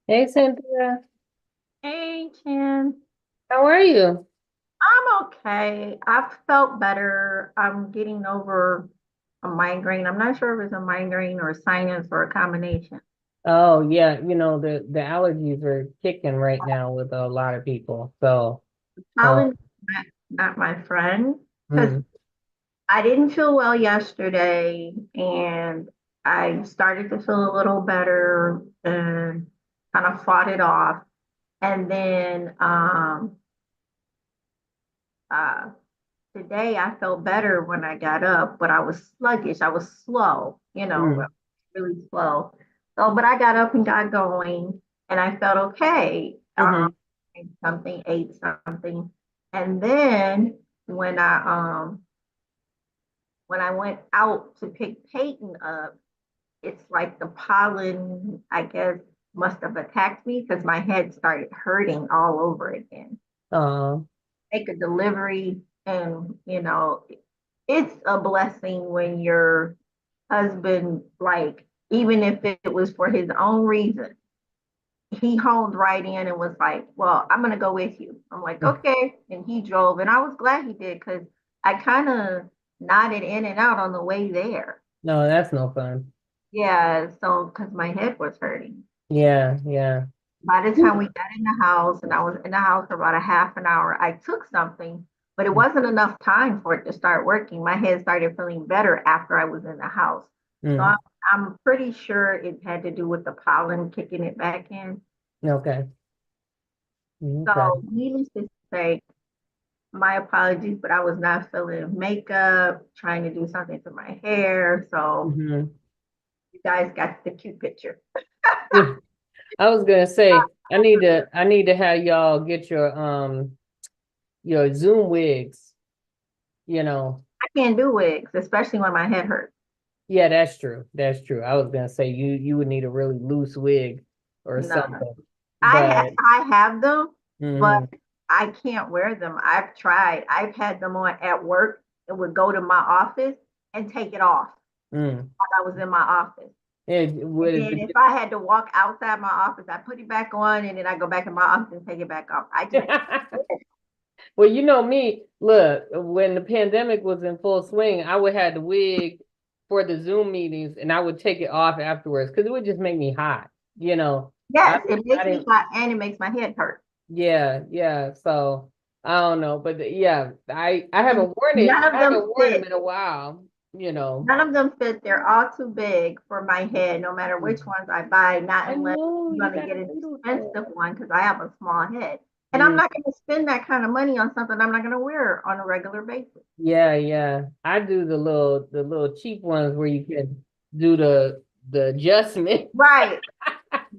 Hey Cynthia, Hey, Ken. how are you? I'm okay. I've felt better. I'm getting over a migraine. I'm not sure if it's a migraine or a sinus or a combination. Oh yeah, the allergies are kicking right now with a lot of people. So Pollen, not my friend, because mm, I didn't feel well yesterday and I started to feel a little better and kind of fought it off. And then uh, today I felt better when I got up, but I was sluggish. I was slow, mm, really slow. So, but I got up and got going and I felt okay. hmm Ate something. And then when I went out to pick Peyton up, it's like the pollen, I guess, must have attacked me because my head started hurting all over again. uh, Take a delivery and it's a blessing when your husband, like, even if it was for his own reason, he honed right in and was like, well, I'm gonna go with you. I'm like, okay. And he drove and I was glad he did because I kind of nodded in and out on the way there. no, that's no fun. Yeah, so because my head was hurting. Yeah, yeah. By the time we got in the house, and I was in the house for about a half an hour, I took something, but it wasn't enough time for it to start working. My head started feeling better after I was in the house. So Mm, I'm pretty sure it had to do with the pollen kicking it back in. okay, okay. So, needless to say, my apologies, but I was not feeling makeup, trying to do something to my hair. So, hmm you guys got the cute picture. I was gonna say I need to have y'all get your Zoom wigs, you know. I can't do wigs, especially when my head hurts. Yeah, that's true. That's true. I was gonna say you would need a really loose wig or No, something. But I have them, but mhm. I can't wear them. I've tried. I've had them on at work and would go to my office and take it off Mm. while I was in my office. It And would then if I had to walk outside my office, I put it back on and then I go back in my office and take it back off. I just can't. well, you know me. Look, when the pandemic was in full swing, I would have the wig for the Zoom meetings, and I would take it off afterwards because it would just make me hot. You know, I Yes, it I makes me didn't. hot and it makes my head hurt. Yeah, yeah. So I don't know, but yeah, I And haven't worn it. none of I haven't them worn them fit. in a while. You know. None of them fit. They're all too big for my head, no matter which Mm. ones I buy, not I unless know I'm you going to got get a an little expensive head. one because I have a small head. And I'm Mm. not going to spend that kind of money on something I'm not going to wear on a regular basis. Yeah, yeah. I do the little cheap ones where you can do the adjustment. Right.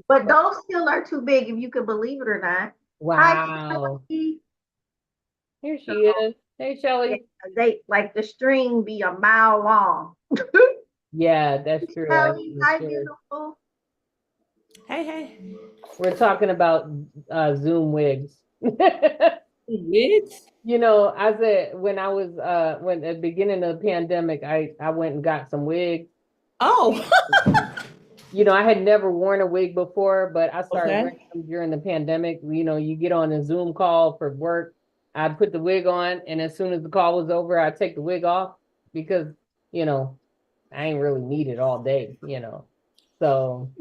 But those still are too big, if you can believe it or not. Hi, Wow. Kelly. Here So she is. Hey, yeah, Shelly. they like the string be a mile long. Yeah, that's true. I Kelly, am hi, sure. beautiful. Hey, hey. We're talking about Zoom wigs. Wigs? I said when I was when at the beginning of the pandemic, I went and got some wigs. Oh, I had never worn a wig before, but I started wearing okay. them during the pandemic. You get on a Zoom call for work. I put the wig on, and as soon as the call was over, I take the wig off because, you know, I ain't really need it all day. So,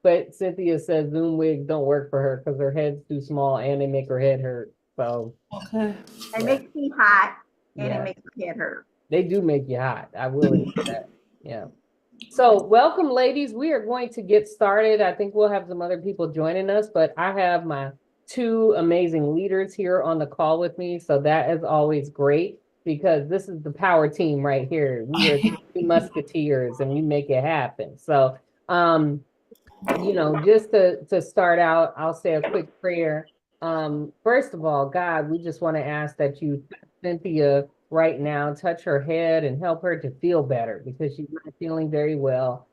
but Cynthia says Zoom wigs don't work for her because her head's too small and they make her head hurt. So, Okay. It yeah, makes me hot and it yeah, makes my head hurt. they do make you hot. I will admit that. Yeah. So, welcome, ladies. We are going to get started. I think we'll have some other people joining us, but I have my two amazing leaders here on the call with me. So, that is always great because this is the power team right here. We are the three musketeers and we make it happen. So, just to start out, I'll say a quick prayer. First of all, God, we just want to ask that you touch Cynthia right now, touch her head and help her to feel better because she's not feeling very well.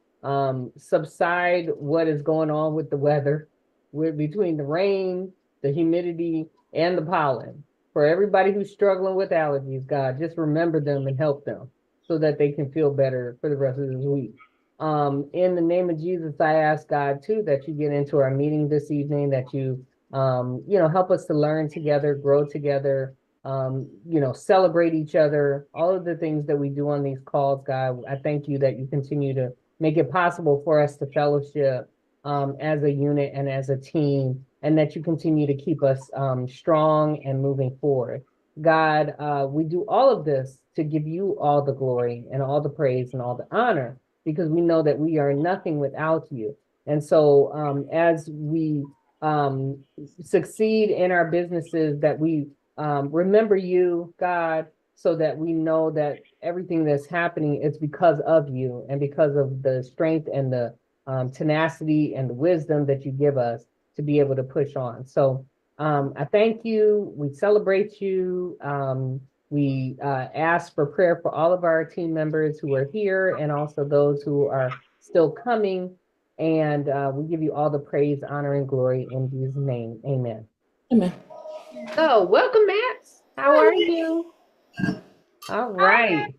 Subside what is going on with the weather, with between the rain, the humidity, and the pollen. For everybody who's struggling with allergies, God, just remember them and help them so that they can feel better for the rest of this week. In the name of Jesus, I ask God too that you get into our meeting this evening, that you, help us to learn together, grow together, celebrate each other, all of the things that we do on these calls, God. I thank you that you continue to make it possible for us to fellowship as a unit and as a team, and that you continue to keep us strong and moving forward. God, we do all of this to give you all the glory and all the praise and all the honor, because we know that we are nothing without you. And so as we succeed in our businesses, that we remember you, God, so that we know that everything that's happening is because of you and because of the strength and the tenacity and the wisdom that you give us to be able to push on. So I thank you. We celebrate you. We ask for prayer for all of our team members who are here and also those who are still coming. And we give you all the praise, honor, and glory in Jesus' name. Amen. Amen. So, welcome, Max. How are you? All right.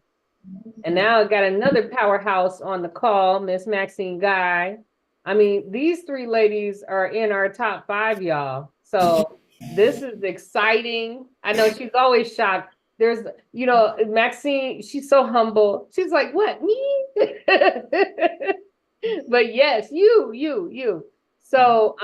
And now I got another powerhouse on the call, Miss Maxine Guy. I mean, these three ladies are in our top 5, y'all. So this is exciting. I know she's always shocked. There's, Maxine, she's so humble. She's like, what, me? But yes, you. So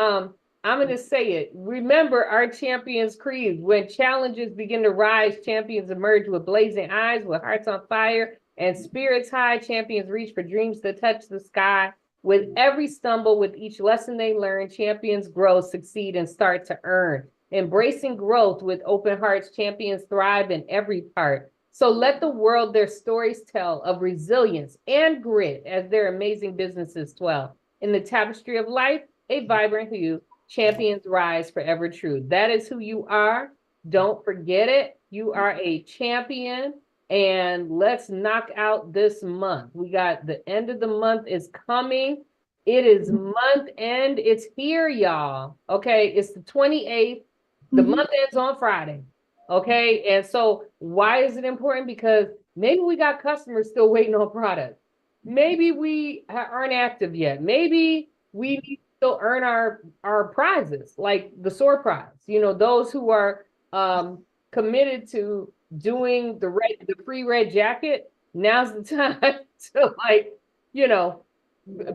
I'm going to say it. Remember our champions creed. When challenges begin to rise, champions emerge with blazing eyes, with hearts on fire, and spirits high. Champions reach for dreams that touch the sky. With every stumble, with each lesson they learn, champions grow, succeed, and start to earn. Embracing growth with open hearts, champions thrive in every part. So let the world their stories tell of resilience and grit as their amazing businesses swell. In the tapestry of life, a vibrant hue, champions rise forever true. That is who you are. Don't forget it. You are a champion. And let's knock out this month. We got the end of the month is coming. It is month end. It's here, y'all. Okay, it's the 28th. The month ends on Friday. Okay, and so why is it important? Because maybe we got customers still waiting on product. Maybe we aren't active yet. Maybe we need to still earn our prizes, like the SOAR prize. Those who are committed to doing the free red jacket. Now's the time to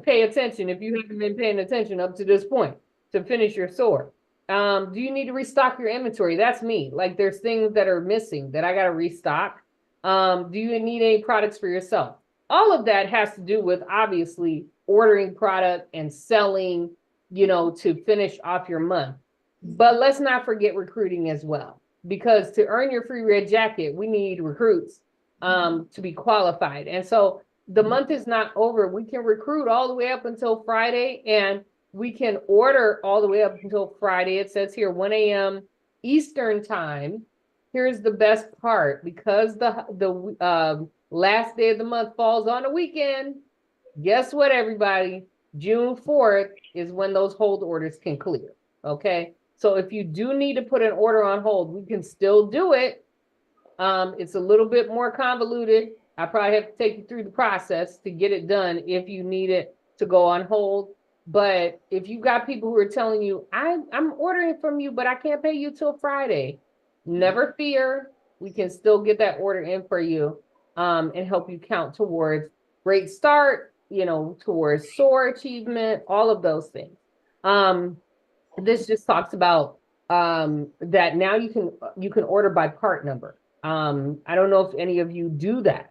pay attention if you haven't been paying attention up to this point to finish your SOAR. Do you need to restock your inventory? That's me. Like there's things that are missing that I got to restock. Do you need any products for yourself? All of that has to do with obviously ordering product and selling, to finish off your month. But let's not forget recruiting as well, because to earn your free red jacket, we need recruits to be qualified. And so the month is not over. We can recruit all the way up until Friday, and we can order all the way up until Friday. It says here 1 a.m. Eastern time. Here's the best part. Because the last day of the month falls on a weekend, guess what, everybody? June 4th is when those hold orders can clear. Okay. So if you do need to put an order on hold, we can still do it. It's a little bit more convoluted. I probably have to take you through the process to get it done if you need it to go on hold. But if you got people who are telling you, I'm ordering from you, but I can't pay you till Friday, never fear. We can still get that order in for you and help you count towards great start, towards SOAR achievement, all of those things. This just talks about that now you can order by part number. I don't know if any of you do that,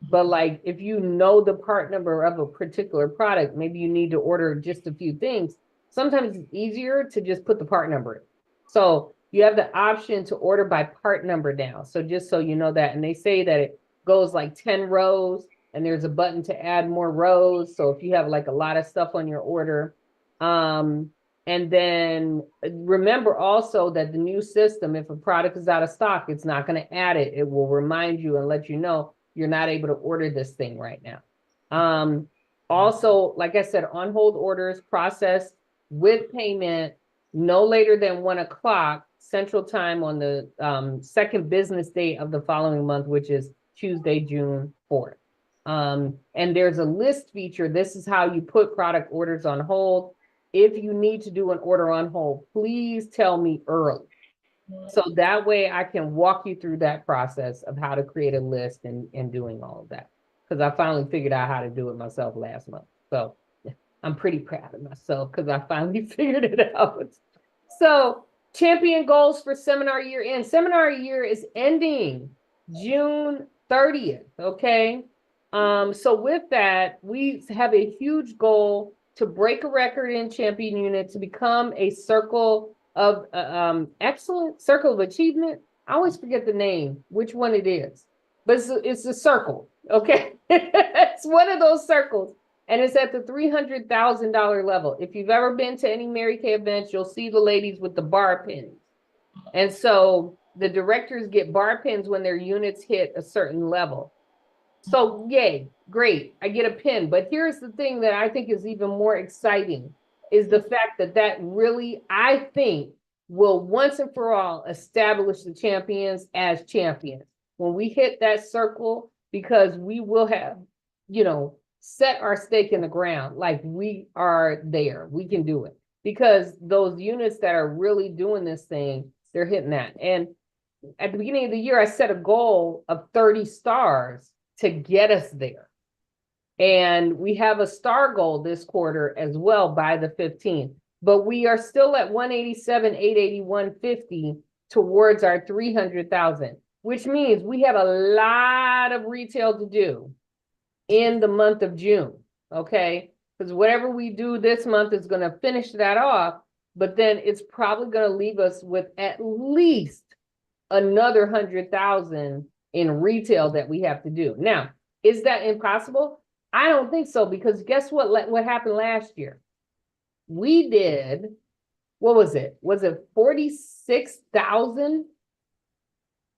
but like if you know the part number of a particular product, maybe you need to order just a few things. Sometimes it's easier to just put the part number in. So you have the option to order by part number now. So just so you know that, and they say that it goes like 10 rows and there's a button to add more rows. So if you have like a lot of stuff on your order, and then remember also that the new system, if a product is out of stock, it's not going to add it. It will remind you and let you know you're not able to order this thing right now. Also, like I said, on hold orders processed with payment no later than 1 o'clock Central Time on the second business day of the following month, which is Tuesday, June 4th. And there's a list feature. This is how you put product orders on hold. If you need to do an order on hold, please tell me early. So that way I can walk you through that process of how to create a list and doing all of that. Because I finally figured out how to do it myself last month. So I'm pretty proud of myself because I finally figured it out. So champion goals for seminar year end. Seminar year is ending June 30th. Okay. So with that, we have a huge goal to break a record in champion unit, to become a circle of excellent, circle of achievement. I always forget the name, which one it is, but it's a circle. Okay. It's one of those circles. And it's at the $300,000 level. If you've ever been to any Mary Kay events, you'll see the ladies with the bar pins. And so the directors get bar pins when their units hit a certain level. So yay, great, I get a pin. But here's the thing that I think is even more exciting is the fact that that really, I think, will once and for all establish the champions as champions. When we hit that circle, because we will have, set our stake in the ground, like we are there, we can do it. Because those units that are really doing this thing, they're hitting that. And at the beginning of the year, I set a goal of 30 stars to get us there. And we have a star goal this quarter as well by the 15th. But we are still at 187, 881, 50 towards our 300,000, which means we have a lot of retail to do in the month of June, okay? Because whatever we do this month is going to finish that off, but then it's probably going to leave us with at least another 100,000 in retail that we have to do. Now, is that impossible? I don't think so, because guess what happened last year? We did, what was it? Was it 46,000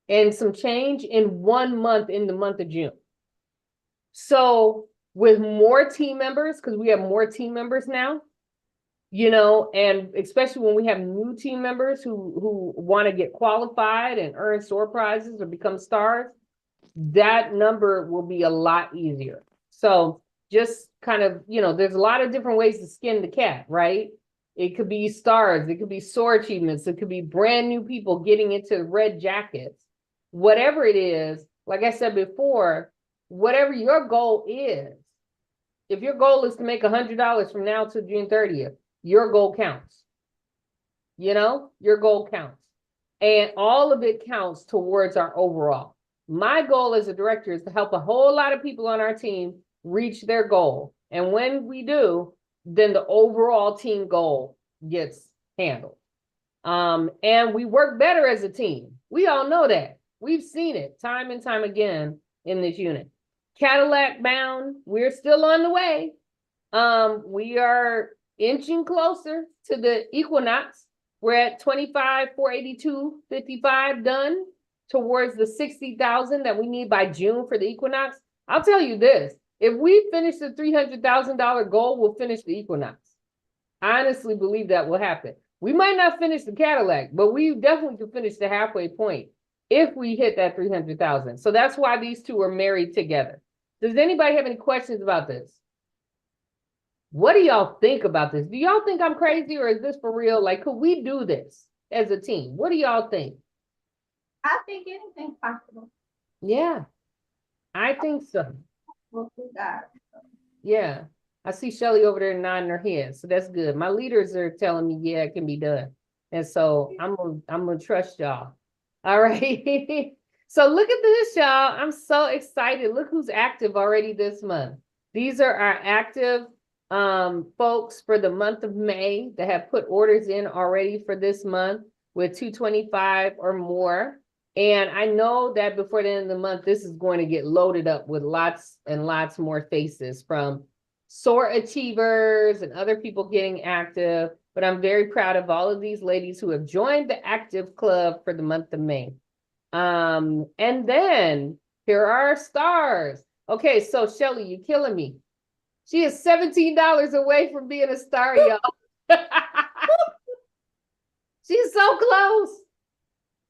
and some change in 1 month, in the month of June? So with more team members, because we have more team members now, and especially when we have new team members who want to get qualified and earn store prizes or become stars, that number will be a lot easier. So just kind of, there's a lot of different ways to skin the cat, right? It could be stars, it could be SOAR achievements, it could be brand new people getting into red jackets. Whatever it is, like I said before, whatever your goal is, if your goal is to make $100 from now to June 30th, your goal counts. Your goal counts. And all of it counts towards our overall. My goal as a director is to help a whole lot of people on our team reach their goal. And when we do, then the overall team goal gets handled. And we work better as a team. We all know that. We've seen it time and time again in this unit. Cadillac bound, we're still on the way. We are inching closer to the equinox. We're at 25, 482, 55 done towards the 60,000 that we need by June for the equinox. I'll tell you this, if we finish the $300,000 goal, we'll finish the equinox. I honestly believe that will happen. We might not finish the Cadillac, but we definitely can finish the halfway point if we hit that 300,000. So that's why these two are married together. Does anybody have any questions about this? What do y'all think about this? Do y'all think I'm crazy, or is this for real? Like, could we do this as a team? What do y'all think? I think anything's possible. Yeah, I think so. Well, we got. Yeah, I see Shelly over there nodding her head, so that's good. My leaders are telling me, yeah, it can be done. And so I'm gonna trust y'all. All right. So look at this, y'all. I'm so excited. Look who's active already this month. These are our active folks for the month of May that have put orders in already for this month with 225 or more. And I know that before the end of the month, this is going to get loaded up with lots and lots more faces from SOAR achievers and other people getting active. But I'm very proud of all of these ladies who have joined the active club for the month of May. And then here are our stars. Okay, so Shelly, you're killing me. She is $17 away from being a star, y'all. She's so close.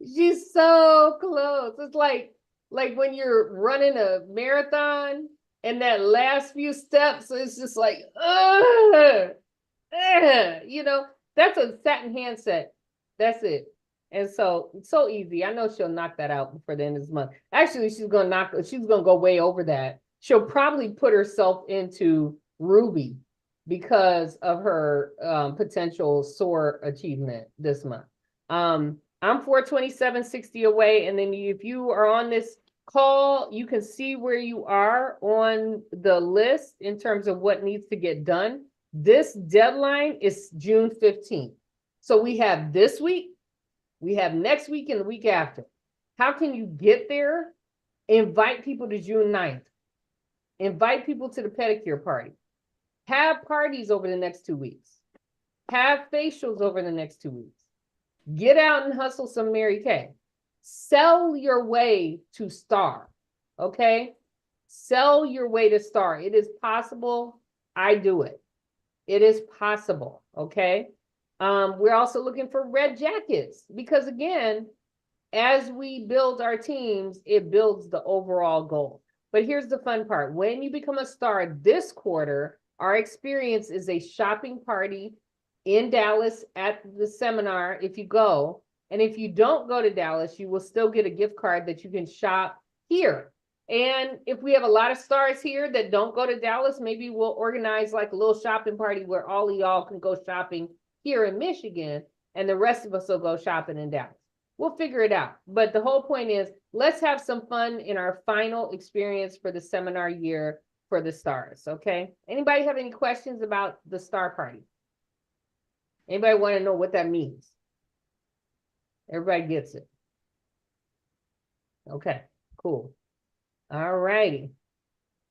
She's so close. It's like when you're running a marathon And that last few steps, it's just like, you know, that's a satin handset. That's it. And so it's so easy. I know she'll knock that out before the end of this month. Actually, she's gonna go way over that. She'll probably put herself into Ruby because of her potential SOAR achievement this month. I'm 427.60 away. And then if you are on this call, you can see where you are on the list in terms of what needs to get done. This deadline is June 15th. So we have this week, we have next week and the week after. How can you get there? Invite people to June 9th. Invite people to the pedicure party. Have parties over the next 2 weeks. Have facials over the next 2 weeks. Get out and hustle some Mary Kay. Sell your way to star, okay? Sell your way to star. It is possible. I do it. It is possible, okay? We're also looking for red jackets because, again, as we build our teams, it builds the overall goal. But here's the fun part. When you become a star this quarter, our experience is a shopping party in Dallas at the seminar if you go. And if you don't go to Dallas, you will still get a gift card that you can shop here. And if we have a lot of stars here that don't go to Dallas, maybe we'll organize like a little shopping party where all of y'all can go shopping here in Michigan and the rest of us will go shopping in Dallas. We'll figure it out. But the whole point is, let's have some fun in our final experience for the seminar year for the stars, okay? Anybody have any questions about the star party? Anybody want to know what that means? Everybody gets it. Okay, cool. All righty.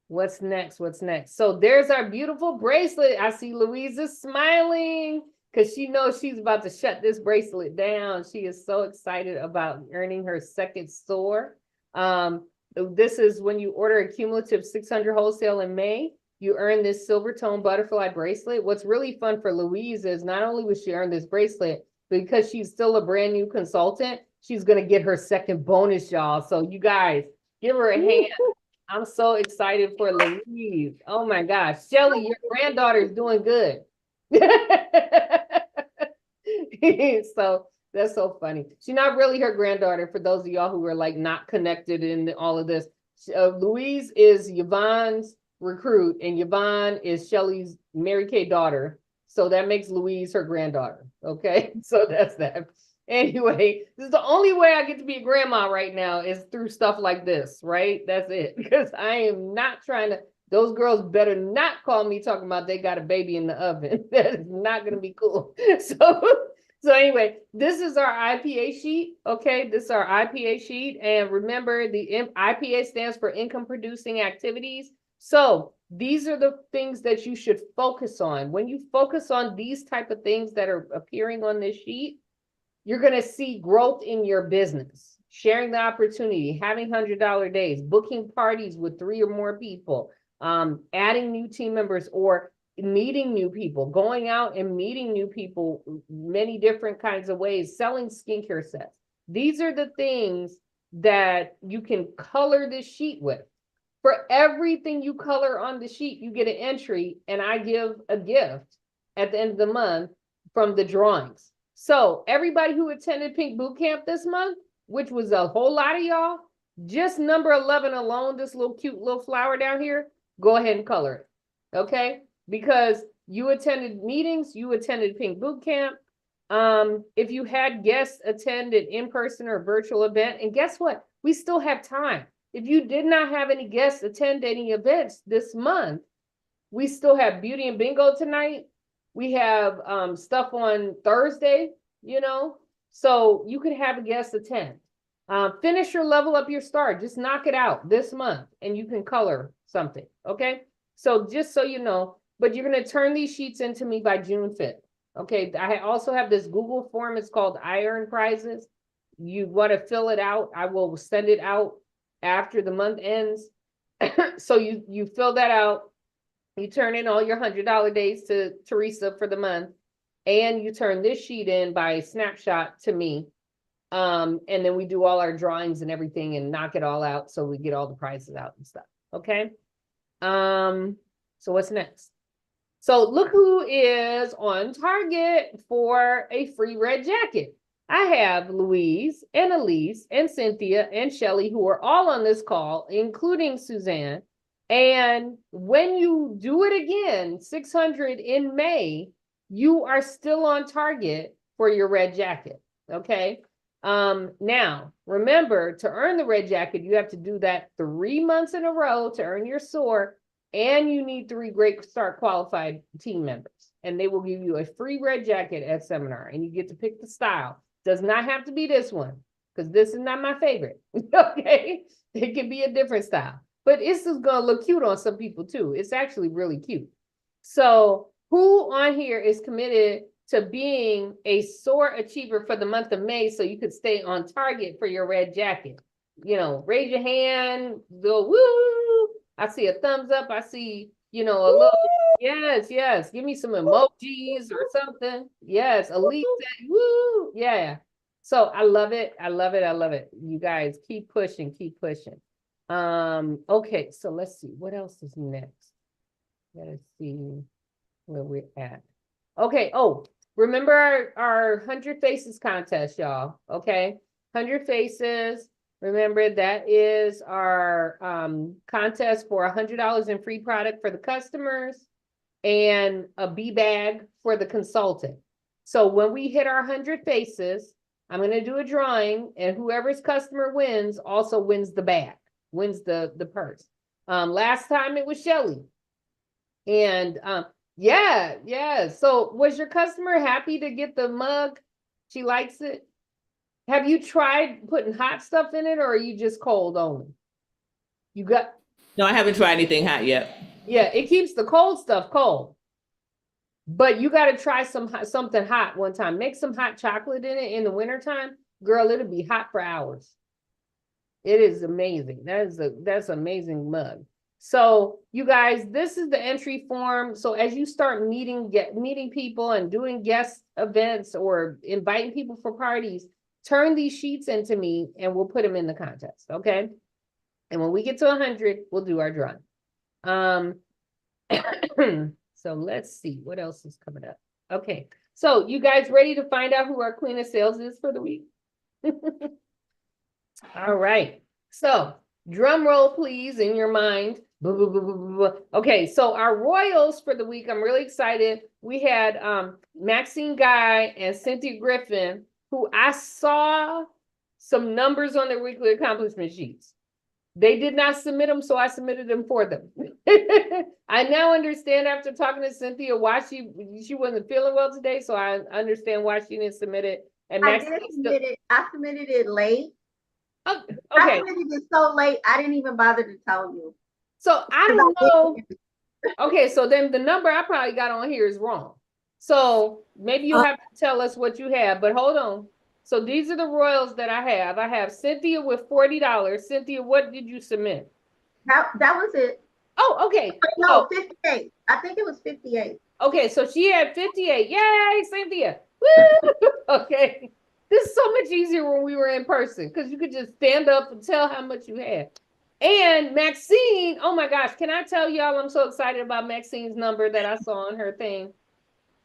What's next? What's next? So there's our beautiful bracelet. I see Louisa smiling because she knows she's about to shut this bracelet down. She is so excited about earning her second SOAR. This is when you order a cumulative 600 wholesale in May, you earn this silver tone butterfly bracelet. What's really fun for Louise is not only will she earn this bracelet, but because she's still a brand new consultant, she's going to get her second bonus, y'all. So you guys, give her a hand. I'm so excited for Louise. Oh my gosh. Shelly, your granddaughter is doing good. So that's so funny. She's not really her granddaughter, for those of y'all who are like not connected in all of this. Louise is Yvonne's recruit, and Yvonne is Shelly's Mary Kay daughter. So that makes Louise her granddaughter. Okay, so that's that. Anyway, this is the only way I get to be a grandma right now is through stuff like this, right? That's it. Because I am not trying to, those girls better not call me talking about they got a baby in the oven. That is not going to be cool. So anyway, this is our IPA sheet. Okay, this is our IPA sheet. And remember, the IPA stands for income producing activities. So these are the things that you should focus on. When you focus on these type of things that are appearing on this sheet, you're going to see growth in your business, sharing the opportunity, having $100 days, booking parties with 3 or more people, adding new team members or meeting new people, going out and meeting new people, many different kinds of ways, selling skincare sets. These are the things that you can color this sheet with. For everything you color on the sheet, you get an entry, and I give a gift at the end of the month from the drawings. So everybody who attended Pink Boot Camp this month, which was a whole lot of y'all, just number 11 alone, this little cute little flower down here, go ahead and color it, okay? Because you attended meetings, you attended Pink Boot Camp. If you had guests attend an in-person or virtual event, and guess what? We still have time. If you did not have any guests attend any events this month, we still have beauty and bingo tonight. We have stuff on Thursday, you know, so you could have a guest attend. Finish your level up your star. Just knock it out this month and you can color something, okay? So just so you know, but you're going to turn these sheets into me by June 5th, okay? I also have this Google form. It's called I Earn Prizes. You want to fill it out. I will send it out after the month ends. So you fill that out. You turn in all your $100 days to Teresa for the month, and you turn this sheet in by snapshot to me. And then we do all our drawings and everything and knock it all out so we get all the prizes out and stuff. Okay. So what's next? So look who is on target for a free red jacket. I have Louise and Elise and Cynthia and Shelly, who are all on this call, including Suzanne. And when you do it again, 600 in May, you are still on target for your red jacket. Okay. Now remember, to earn the red jacket, you have to do that 3 months in a row to earn your SOAR, and you need 3 Great Start qualified team members, and they will give you a free red jacket at seminar, and you get to pick the style. Does not have to be this one, because this is not my favorite. Okay, it can be a different style, but this is gonna look cute on some people too. It's actually really cute. So who on here is committed to being a SOAR achiever for the month of May, so you could stay on target for your red jacket? You know, raise your hand, go woo. I see a thumbs up. I see, you know, a little, yes. Give me some emojis or something. Yes, Elite said, woo, yeah. So I love it. I love it. You guys keep pushing, Okay, so let's see, what else is next? Let's see where we're at. Okay, oh, remember our 100 Faces contest, y'all, okay? 100 Faces, remember that is our contest for $100 in free product for the customers and a B bag for the consultant. So when we hit our 100 Faces, I'm gonna do a drawing, and whoever's customer wins also wins the bag, wins the purse. Last time it was Shelly. And yeah. So was your customer happy to get the mug? She likes it. Have you tried putting hot stuff in it, or are you just cold only? You got, No, I haven't tried anything hot yet. yeah, it keeps the cold stuff cold. But you got to try something hot one time. Make some hot chocolate in it in the wintertime. Girl, it'll be hot for hours. It is amazing. That's an amazing mug. So you guys, this is the entry form. So as you start meeting people and doing guest events or inviting people for parties, turn these sheets into me and we'll put them in the contest. Okay. And when we get to 100, we'll do our drawing. So let's see what else is coming up. Okay. So you guys ready to find out who our queen of sales is for the week? All right. So drum roll, please, in your mind. Okay, so our royals for the week, I'm really excited. We had Maxine Guy and Cynthia Griffin, who I saw some numbers on their weekly accomplishment sheets. They did not submit them, so I submitted them for them. I now understand after talking to Cynthia why she wasn't feeling well today, so I understand why she didn't submit it. And I submitted it late. Oh, okay. I submitted it so late, I didn't even bother to tell you. So I don't know. Okay, so then the number I probably got on here is wrong. So maybe you'll have to tell us what you have, but hold on. So these are the royals that I have. I have Cynthia with $40. Cynthia, what did you submit? That was it. Oh, okay. No, 58. I think it was 58. Okay, so she had 58. Yay, Cynthia. Woo! Okay. This is so much easier when we were in person because you could just stand up and tell how much you had. And Maxine, oh my gosh, can I tell y'all I'm so excited about Maxine's number that I saw on her thing.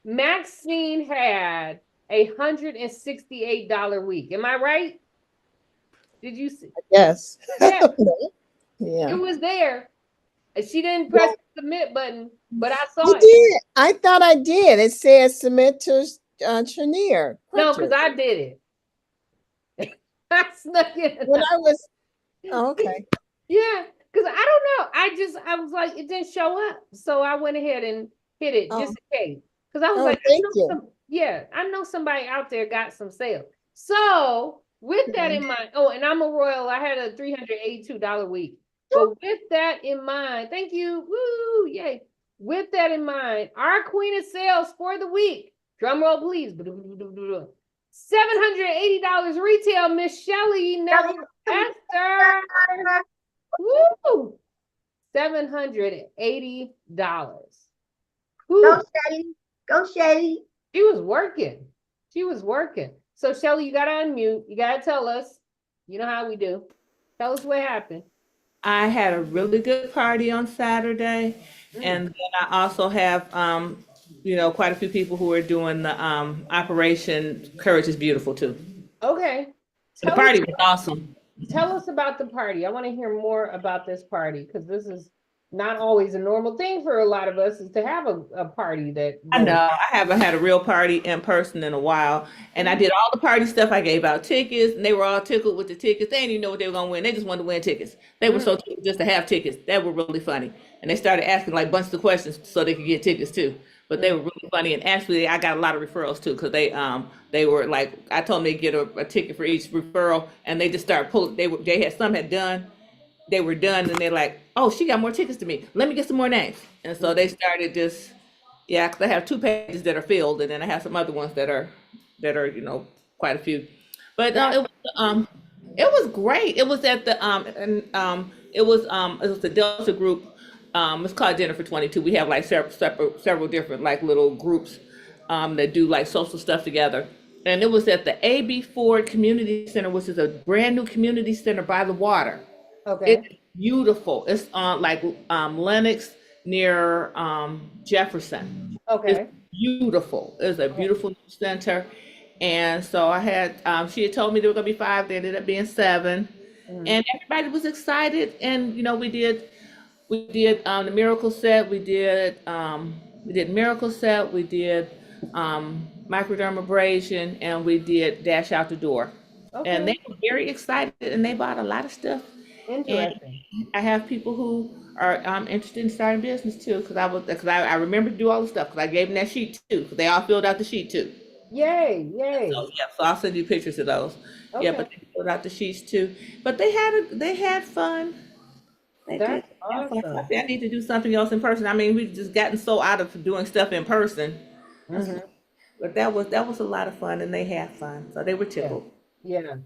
Maxine had $168 week. Am I right? Did you see? Yes. Yeah. Yeah. It was there. She didn't press the submit button, but I saw I it. did. I thought I did. It says submit to Trinier. No, because I did it. I snuck in. When I was, okay. Yeah, because I don't know. I was like, it didn't show up. So I went ahead and hit it just in case. Because I was like, thank you. I know somebody out there got some sales. So with that in mind, oh, and I'm a royal. I had a $382 week. But with that in mind, thank you. Woo, yay. With that in mind, our queen of sales for the week, drum roll please. $780 retail, Miss Shelly Esther. Woo! $780. Go Shady. Go Shady. She was working. So Shelly, you gotta unmute. You gotta tell us. You know how we do. Tell us what happened. I had a really good party on Saturday, Mm, and then I also have, quite a few people who are doing the Operation Courage is Beautiful too. okay. The Tell us party was awesome. Tell us about the party. I want to hear more about this party because this is not always a normal thing for a lot of us is to have a party that I know. goes. I haven't had a real party in person in a while. And I Mhm. did all the party stuff. I gave out tickets and they were all tickled with the tickets. They didn't even know what they were going to win. They just wanted to win tickets. They were Mm, so tickled just to have tickets. That were really funny. And they started asking like bunches of questions so they could get tickets too. But they mm. were really funny. And actually, I got a lot of referrals too because they were like, I told them they get a ticket for each referral and they just started pulling. They had some had done. They were done and they're like, oh, she got more tickets than me. Let me get some more names. And so they started just yeah, 'cause I have two pages that are filled, and then I have some other ones that are quite a few. But no, That's it was great. It was at the it was the Delta group. It's called Dinner for 22. We have like several different like little groups that do like social stuff together. And it was at the AB Ford Community Center, which is a brand new community center by the water. It's okay. beautiful. It's on like Lenox near Jefferson. It's Okay. beautiful. It's a Okay. beautiful new center. And so I had she had told me there were gonna be five, there ended up being seven. Mhm. And everybody was excited. And we did the miracle set, we did miracle set, we did microdermabrasion, and we did dash out the door. And Okay. they were very excited and they bought a lot of stuff. And Interesting. I have people who are interested in starting business too, because I remember to do all the stuff because I gave them that sheet too, because they all filled out the sheet too. Yay. So Yay. yeah, so I'll send you pictures of those. Yeah, Okay. but they filled out the sheets too. But they had fun. They did That's have fun. So I awesome. think I need to do something else in person. I mean, we've just gotten so out of doing stuff in person. That's- Hmm. But that was a lot of fun, and they had fun, so they were Yeah. tickled. Yeah.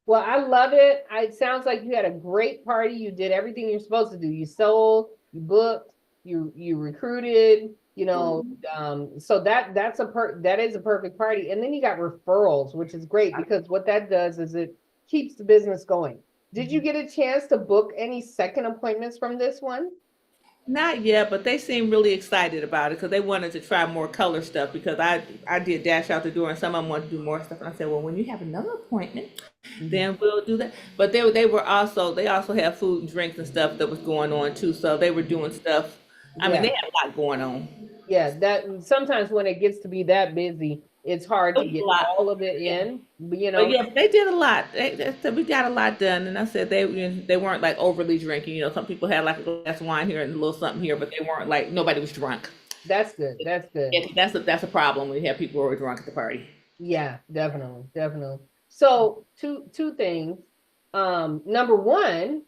Well, I love it. It sounds like you had a great party. You did everything you're supposed to do. You sold, you booked, you recruited, so that is a perfect party. And then you got referrals, which is great because what that does is it keeps the business going. Did you get a chance to book any second appointments from this one? Not yet, but they seem really excited about it because they wanted to try more color stuff because I did dash out the door and some of them wanted to do more stuff and I said, well, when you have another appointment, Mhm. then we'll do that. But they also have food and drinks and stuff that was going on too, so they were doing stuff. I mean, Yeah. they had a lot going on. Yeah, that sometimes when it gets to be that busy, it's hard It to was a get lot. all of it Yeah. in, But yeah, they did a lot. They said we got a lot done, and I said they weren't like overly drinking. Some people had like a glass of wine here and a little something here, but they weren't like nobody was drunk. that's good. That's good. Yeah, 'cause that's a problem when you have people who are drunk at the party. Yeah, definitely, definitely. So two things. Number one,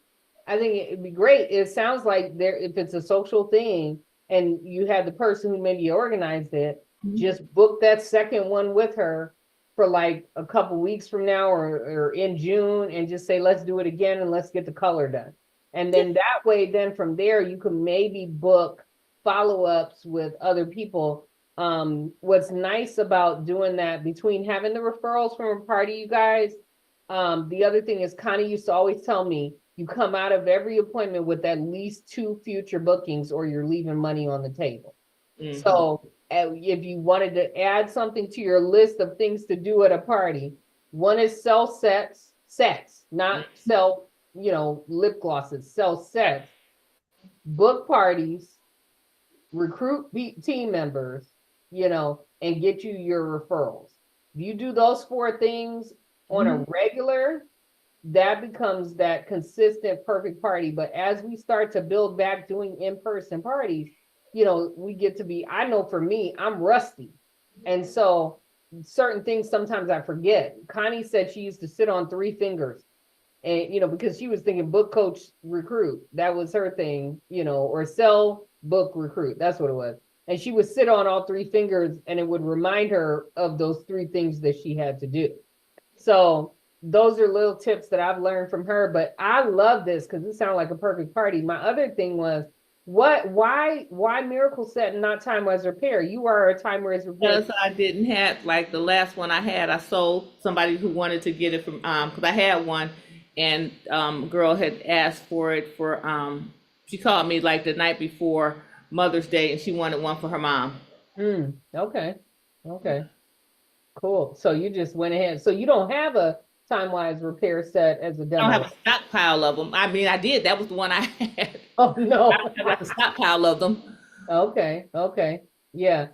I think it'd be great. It sounds like there if it's a social thing and you had the person who maybe organized it, Mhm. just book that second one with her for like a couple weeks from now or in June and just say, let's do it again and let's get the color done. And Yeah. then that way, then from there, you can maybe book follow-ups with other people. What's nice about doing that between having the referrals from a party, you guys, the other thing is Connie used to always tell me, you come out of every appointment with at least two future bookings or you're leaving money on the table. Hmm. So if you wanted to add something to your list of things to do at a party, one is sell sets, not sell, lip glosses, sell sets, book parties, recruit team members, and get you your referrals. If you do those four things on a regular, that becomes that consistent perfect party. But as we start to build back doing in-person parties, we get to be, I know for me, I'm rusty. And so certain things sometimes I forget. Connie said she used to sit on three fingers and because she was thinking book coach recruit, that was her thing, or sell book recruit, that's what it was. And she would sit on all three fingers and it would remind her of those three things that she had to do. So those are little tips that I've learned from her, but I love this because it sounded like a perfect party. My other thing was why miracle set and not time was repair? You are a time was repair. Because I didn't have like the last one I had, I sold somebody who wanted to get it from because I had one and girl had asked for it for she called me like the night before Mother's Day, and she wanted one for her mom. Okay, okay, cool. So you just went ahead. So you don't have a Time-Wise repair set as a I don't demo? have a stockpile of them. I mean, I did. That was the one I had. Oh, I no. don't have like a stockpile of them. Okay, okay. Yeah.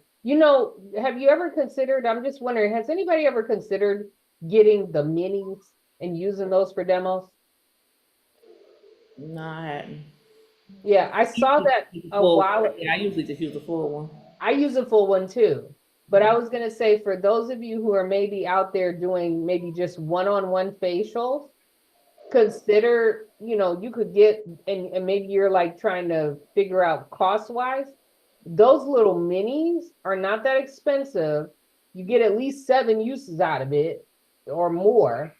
Have you ever considered, I'm just wondering, has anybody ever considered getting the minis and using those for demos? No, I hadn't. Yeah, I saw that a Full. while. Yeah, I usually just use the full one. I use a full one too. But I was gonna say, for those of you who are maybe out there doing maybe just one-on-one facials, consider, you could get, and maybe you're like trying to figure out cost-wise, those little minis are not that expensive. You get at least 7 uses out of it or more.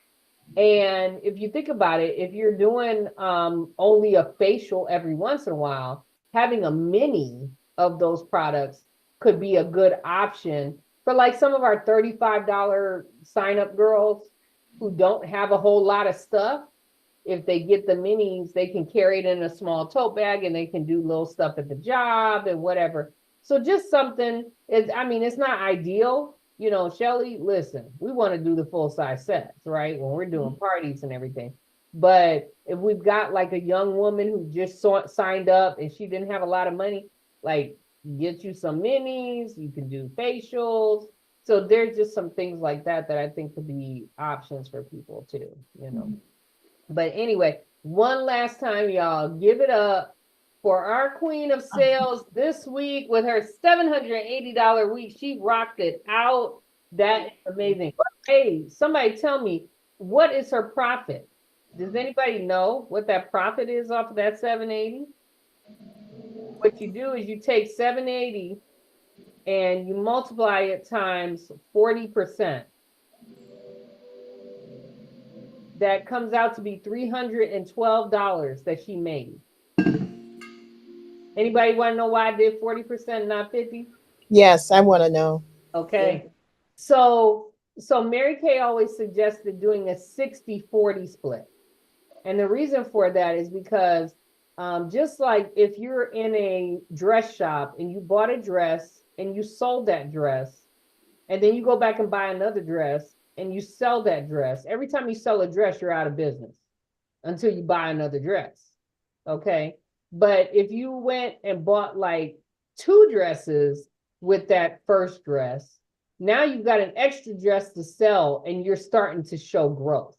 And if you think about it, if you're doing only a facial every once in a while, having a mini of those products could be a good option for like some of our $35 sign up girls who don't have a whole lot of stuff. If they get the minis, they can carry it in a small tote bag and they can do little stuff at the job and whatever. So just something is, I mean, it's not ideal. Shelly, listen, we want to do the full size sets, right? When we're doing parties and everything. But if we've got like a young woman who just signed up and she didn't have a lot of money, like get you some minis, you can do facials. So there's just some things like that that I think could be options for people too. But anyway, one last time, y'all, give it up for our queen of sales this week with her $780 week. She rocked it out. That is amazing. Hey, somebody tell me, what is her profit? Does anybody know what that profit is off of that 780? What you do is you take 780 and you multiply it times 40%. That comes out to be $312 that she made. Anybody want to know why I did 40%, not 50? Yes, I want to know. Okay. Yeah. So Mary Kay always suggested doing a 60-40 split. And the reason for that is because just like if you're in a dress shop and you bought a dress and you sold that dress, and then you go back and buy another dress and you sell that dress. Every time you sell a dress, you're out of business until you buy another dress. Okay. But if you went and bought like 2 dresses with that first dress, now you've got an extra dress to sell and you're starting to show growth,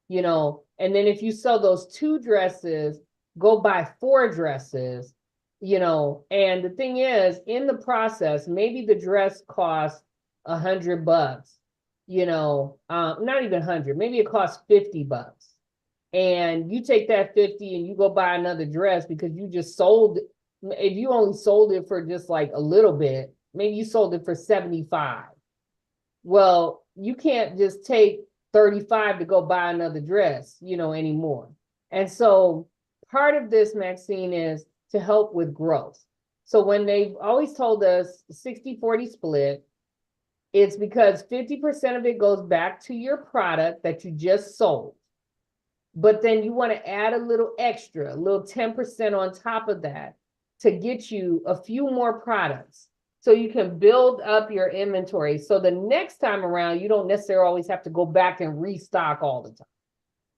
and then if you sell those 2 dresses, go buy 4 dresses, and the thing is, in the process, maybe the dress costs $100, not even 100, maybe it costs $50. And you take that 50 and you go buy another dress because you just sold, if you only sold it for just like a little bit, maybe you sold it for 75. Well, you can't just take 35 to go buy another dress, anymore. And so part of this, Maxine, is to help with growth. So when they've always told us 60-40 split, it's because 50% of it goes back to your product that you just sold. But then you want to add a little extra, a little 10% on top of that to get you a few more products so you can build up your inventory. So the next time around, you don't necessarily always have to go back and restock all the time.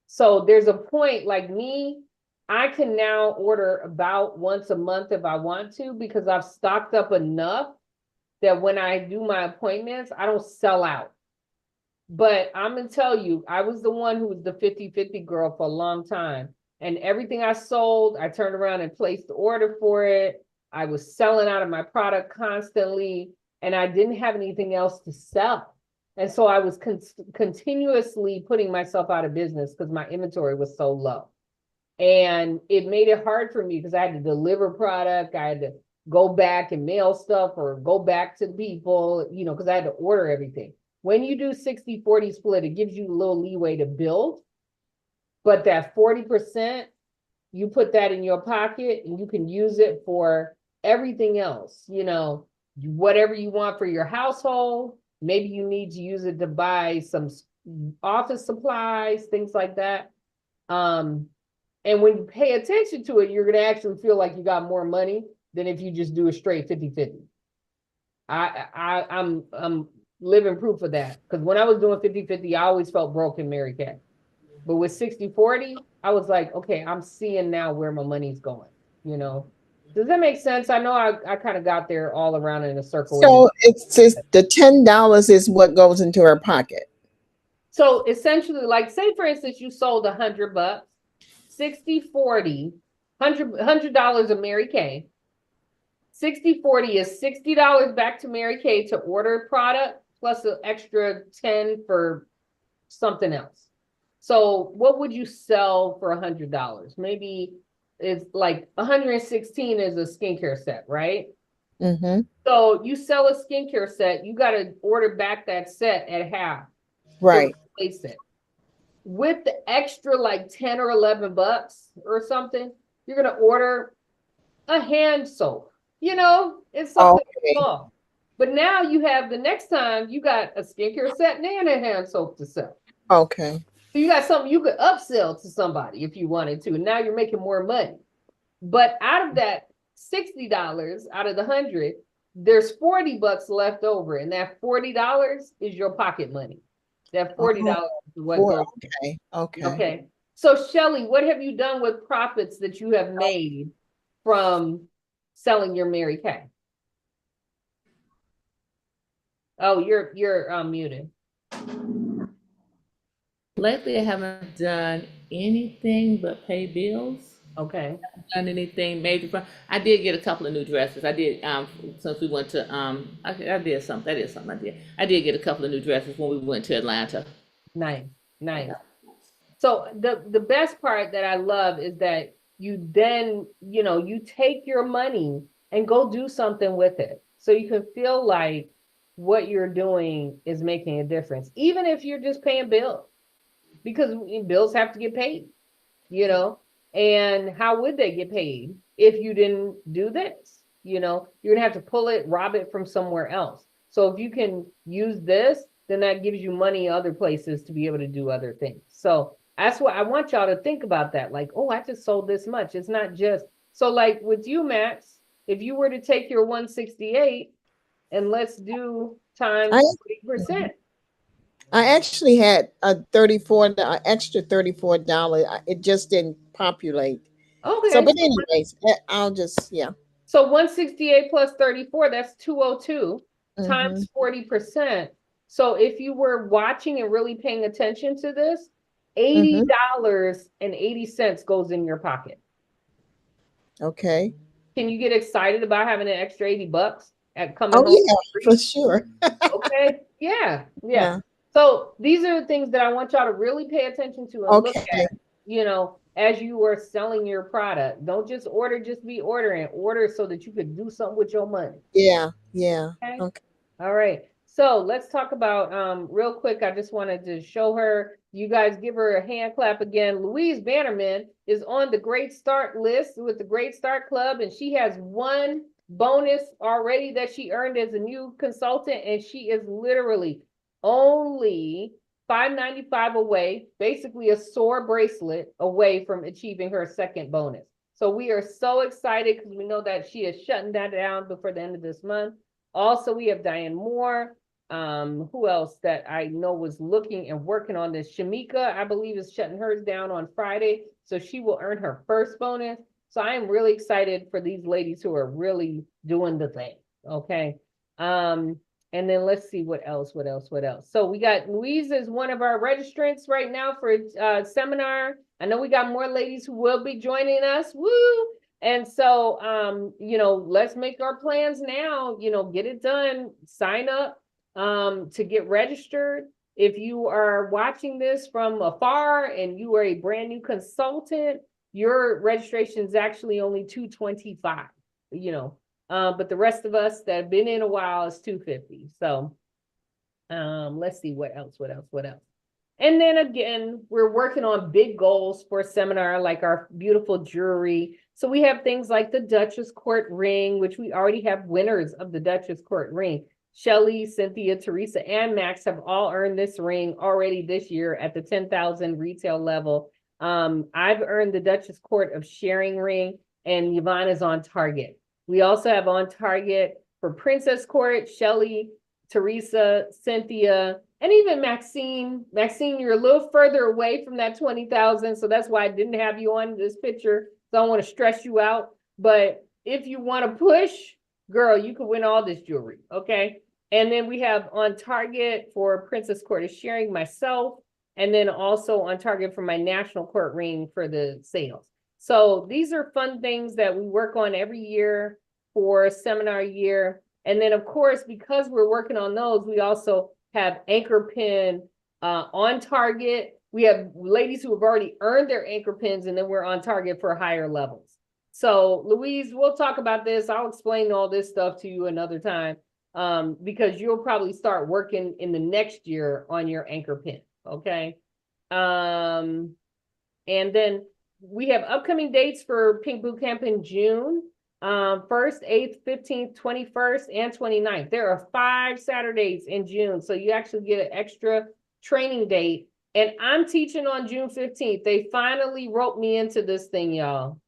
So there's a point, like me, I can now order about once a month if I want to, because I've stocked up enough that when I do my appointments, I don't sell out. But I'm gonna tell you, I was the one who was the 50-50 girl for a long time. And everything I sold, I turned around and placed the order for it. I was selling out of my product constantly, and I didn't have anything else to sell. And so I was continuously putting myself out of business because my inventory was so low. And it made it hard for me because I had to deliver product. I had to go back and mail stuff or go back to people, because I had to order everything. When you do 60-40 split, it gives you a little leeway to build. But that 40%, you put that in your pocket and you can use it for everything else, whatever you want for your household. Maybe you need to use it to buy some office supplies, things like that. And when you pay attention to it, you're gonna actually feel like you got more money than if you just do a straight 50-50. I'm living proof of that. Because when I was doing 50-50, I always felt broke in Mary Kay. But with 60-40, I was like, okay, I'm seeing now where my money's going, you know. Does that make sense? I know I kind of got there all around in a circle. So it's just the $10 is what goes into her pocket. So essentially, like, say for instance, you sold $100, 60-40, $100 of Mary Kay. 60-40 is $60 back to Mary Kay to order product plus an extra 10 for something else. So what would you sell for $100? Maybe it's like 116 is a skincare set, right? Mm-hmm. So you sell a skincare set, you got to order back that set at half. Right. To replace it. With the extra like 10 or $11 or something, you're gonna order a hand soap. You know, it's something small. But now you have the next time you got a skincare set and a hand soap to sell. Okay. So you got something you could upsell to somebody if you wanted to. And now you're making more money. But out of that $60 out of the 100, there's $40 left over, and that $40 is your pocket money. That $40 is what goes. Okay. Okay. Okay. So Shelly, what have you done with profits that you have made from selling your Mary Kay? Oh, you're muted. Lately, I haven't done anything but pay bills. Okay. Done anything major. I did get a couple of new dresses. I did since we went to I did something. I did get a couple of new dresses when we went to Atlanta. Nice. So the best part that I love is that you then, you take your money and go do something with it. So you can feel like what you're doing is making a difference, even if you're just paying bills, because bills have to get paid, and how would they get paid if you didn't do this? You're gonna have to pull it, rob it from somewhere else. So if you can use this, then that gives you money other places to be able to do other things. So that's what I want y'all to think about that. Like, oh, I just sold this much. It's not just, so like with you, Max, if you were to take your 168 and let's do times 40%. I actually had a extra $34. It just didn't populate. Okay. So, but anyways, I'll just, yeah. So 168 plus 34, that's 202 times 40%. So if you were watching and really paying attention to this, $80.80 goes in your pocket. Okay. Can you get excited about having an extra $80 at coming home? Yeah, for sure. Okay. Yeah. So these are the things that I want y'all to really pay attention to and look at, as you are selling your product. Don't just order, just be ordering. Order so that you could do something with your money. Yeah. Okay. All right. So let's talk about real quick. I just wanted to show her. You guys give her a hand clap again. Louise Bannerman is on the Great Start list with the Great Start Club, and she has one bonus already that she earned as a new consultant, and she is literally only $5.95 away, basically a SOAR bracelet away from achieving her second bonus. So we are so excited because we know that she is shutting that down before the end of this month. Also, we have Diane Moore. Who else that I know was looking and working on this? Shamika, I believe, is shutting hers down on Friday. So she will earn her first bonus. So I am really excited for these ladies who are really doing the thing. Okay. And then let's see what else. So we got Louise is one of our registrants right now for seminar. I know we got more ladies who will be joining us. Woo! And so, let's make our plans now, get it done, sign up to get registered. If you are watching this from afar and you are a brand new consultant, your registration is actually only $225, but the rest of us that have been in a while is $250. So let's see what else. And then again, we're working on big goals for a seminar, like our beautiful jewelry. So we have things like the Duchess Court ring, which we already have winners of the Duchess Court ring. Shelly, Cynthia, Teresa, and Max have all earned this ring already this year at the 10,000 retail level. I've earned the Duchess Court of Sharing ring, and Yvonne is on target. We also have on target for Princess Court, Shelly, Teresa, Cynthia, and even Maxine. Maxine, you're a little further away from that 20,000, so that's why I didn't have you on this picture. So I don't want to stress you out. But if you want to push, girl, you can win all this jewelry, okay? And then we have on target for Princess Court of Sharing myself, and then also on target for my national court ring for the sales. So these are fun things that we work on every year for seminar year. And then of course, because we're working on those, we also have anchor pin on target. We have ladies who have already earned their anchor pins, and then we're on target for higher levels. So Louise, we'll talk about this. I'll explain all this stuff to you another time, because you'll probably start working in the next year on your anchor pin. Okay. And then we have upcoming dates for Pink Boot Camp in June, 1st, 8th, 15th, 21st, and 29th. There are 5 Saturdays in June, so you actually get an extra training date. And I'm teaching on June 15th. They finally roped me into this thing, y'all.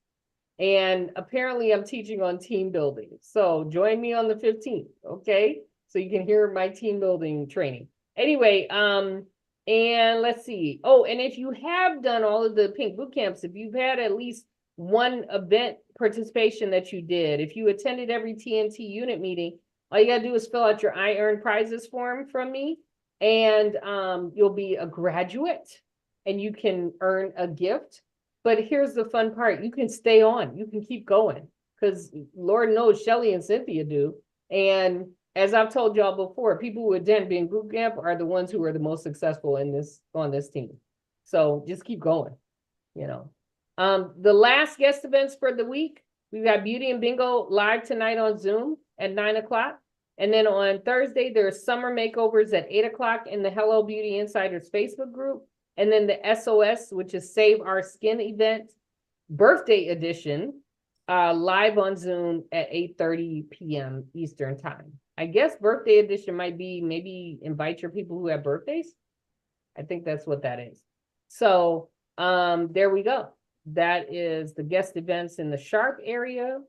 And apparently I'm teaching on team building. So join me on the 15th, okay? So you can hear my team building training. Anyway, and let's see. Oh, and if you have done all of the Pink Boot Camps, if you've had at least one event participation that you did, if you attended every TNT unit meeting, all you gotta do is fill out your I Earn Prizes form from me, and you'll be a graduate and you can earn a gift. But here's the fun part. You can stay on. You can keep going, because Lord knows Shelly and Cynthia do. And as I've told y'all before, people who attend Pink Boot Camp are the ones who are the most successful on this team. So just keep going, you know. The last guest events for the week, we've got Beauty and Bingo live tonight on Zoom at 9 o'clock. And then on Thursday, there's summer makeovers at 8 o'clock in the Hello Beauty Insiders Facebook group. And then the SOS, which is Save Our Skin event, birthday edition, live on Zoom at 8:30 p.m. Eastern time. I guess birthday edition might be maybe invite your people who have birthdays. I think that's what that is. So there we go. That is the guest events in the Sharp area.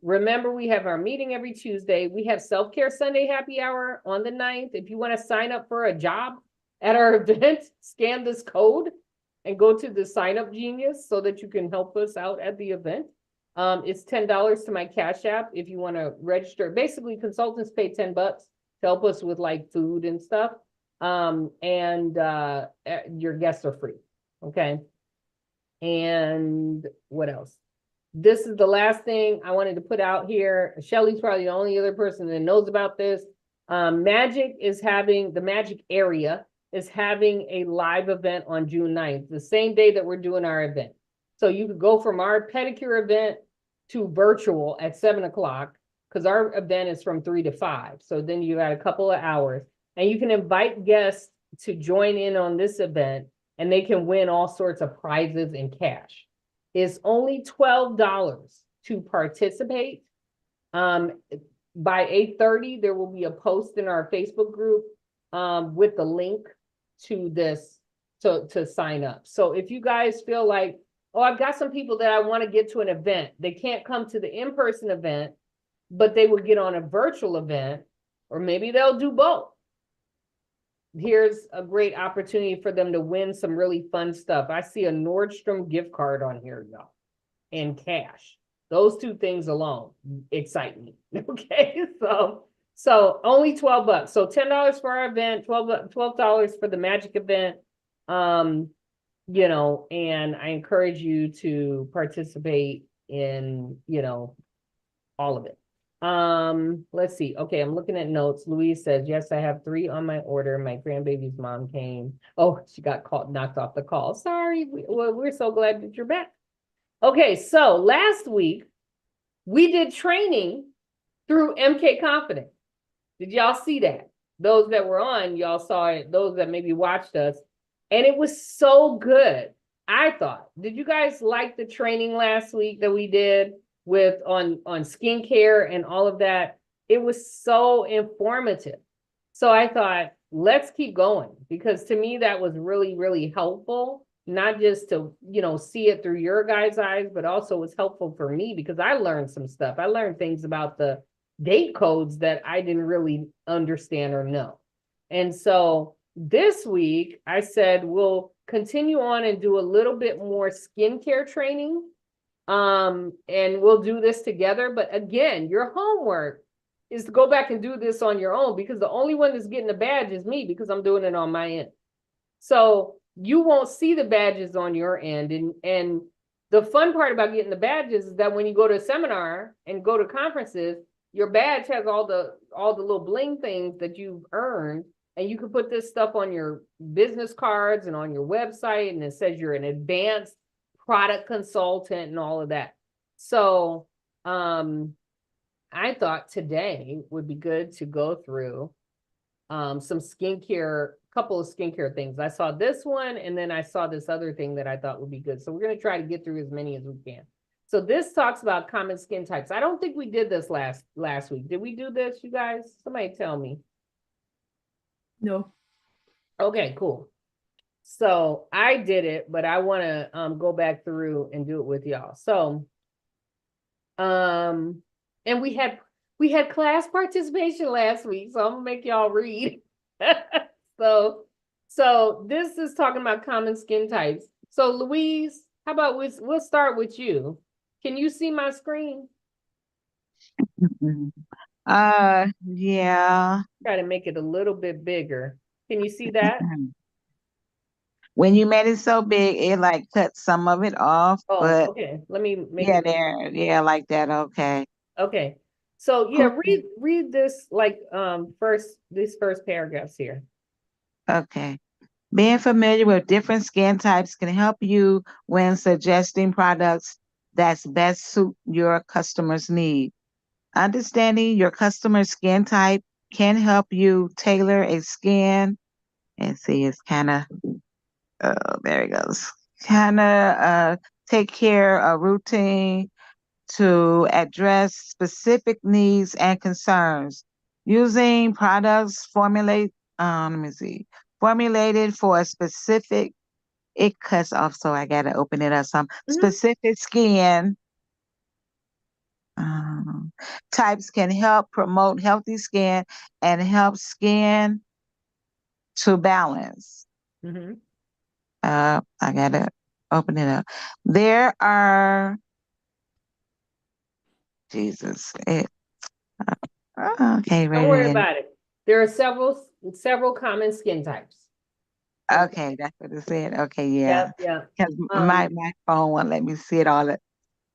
Remember, we have our meeting every Tuesday. We have Self-Care Sunday happy hour on the 9th. If you want to sign up for a job at our event, scan this code and go to the Sign Up Genius so that you can help us out at the event. It's $10 to my Cash App if you want to register. Basically, consultants pay $10 to help us with like food and stuff. And your guests are free. Okay. And what else? This is the last thing I wanted to put out here. Shelly's probably the only other person that knows about this. Magic area is having a live event on June 9th, the same day that we're doing our event. So you could go from our pedicure event to virtual at 7 o'clock, because our event is from 3 to 5. So then you got a couple of hours, and you can invite guests to join in on this event, and they can win all sorts of prizes and cash. It's only $12 to participate. By 8:30, there will be a post in our Facebook group with the link to this to sign up. So if you guys feel like, oh, I've got some people that I want to get to an event, they can't come to the in-person event, but they would get on a virtual event, or maybe they'll do both. Here's a great opportunity for them to win some really fun stuff. I see a Nordstrom gift card on here, y'all, and cash. Those two things alone excite me. Okay, so only $12. So $10 for our event, $12 for the magic event. You know, and I encourage you to participate in, you know, all of it. Let's see. Okay, I'm looking at notes. Louise says, yes, I have 3 on my order. My grandbaby's mom came. Oh, she got knocked off the call. Sorry. We're so glad that you're back. Okay, so last week we did training through MK Confident. Did y'all see that? Those that were on, y'all saw it. Those that maybe watched us. And it was so good, I thought. Did you guys like the training last week that we did with on skincare and all of that? It was so informative. So I thought, let's keep going, because to me that was really, really helpful. not just to, see it through your guys' eyes, but also it's helpful for me because I learned some stuff. I learned things about the date codes that I didn't really understand or know. And so this week I said we'll continue on and do a little bit more skincare training. And we'll do this together. But again, your homework is to go back and do this on your own, because the only one that's getting the badge is me, because I'm doing it on my end. So you won't see the badges on your end. And the fun part about getting the badges is that when you go to a seminar and go to conferences, your badge has all the little bling things that you've earned. And you can put this stuff on your business cards and on your website, and it says you're an advanced product consultant and all of that. So I thought today would be good to go through some couple of skincare things. I saw this one, and then I saw this other thing that I thought would be good. So we're going to try to get through as many as we can. So this talks about common skin types. I don't think we did this last week. Did we do this, you guys? Somebody tell me. No. Okay, cool. So I did it, but I want to go back through and do it with y'all. So and we had class participation last week, so I'm gonna make y'all read. So this is talking about common skin types. So Louise, how about we'll start with you. Can you see my screen? Yeah. Try to make it a little bit bigger. Can you see that? When you made it so big, it like cut some of it off, Oh, but okay. Let me make yeah, it. there, yeah, like that. Okay. Okay. So yeah, read this like these first paragraphs here. Okay. Being familiar with different skin types can help you when suggesting products that's best suit your customer's need. Understanding your customer's skin type can help you tailor a skin. And see, it's kind of, oh, there it goes. Kind of take care of routine to address specific needs and concerns. Using products formulated for a specific, it cuts off, so I gotta open it up. Some specific skin types can help promote healthy skin and help skin to balance. Mm-hmm. I gotta open it up. There are Jesus. Okay, Don't worry ready. about it. There are several common skin types. Okay, that's what it said. Okay, yeah. Yeah. Because my phone won't let me see it all.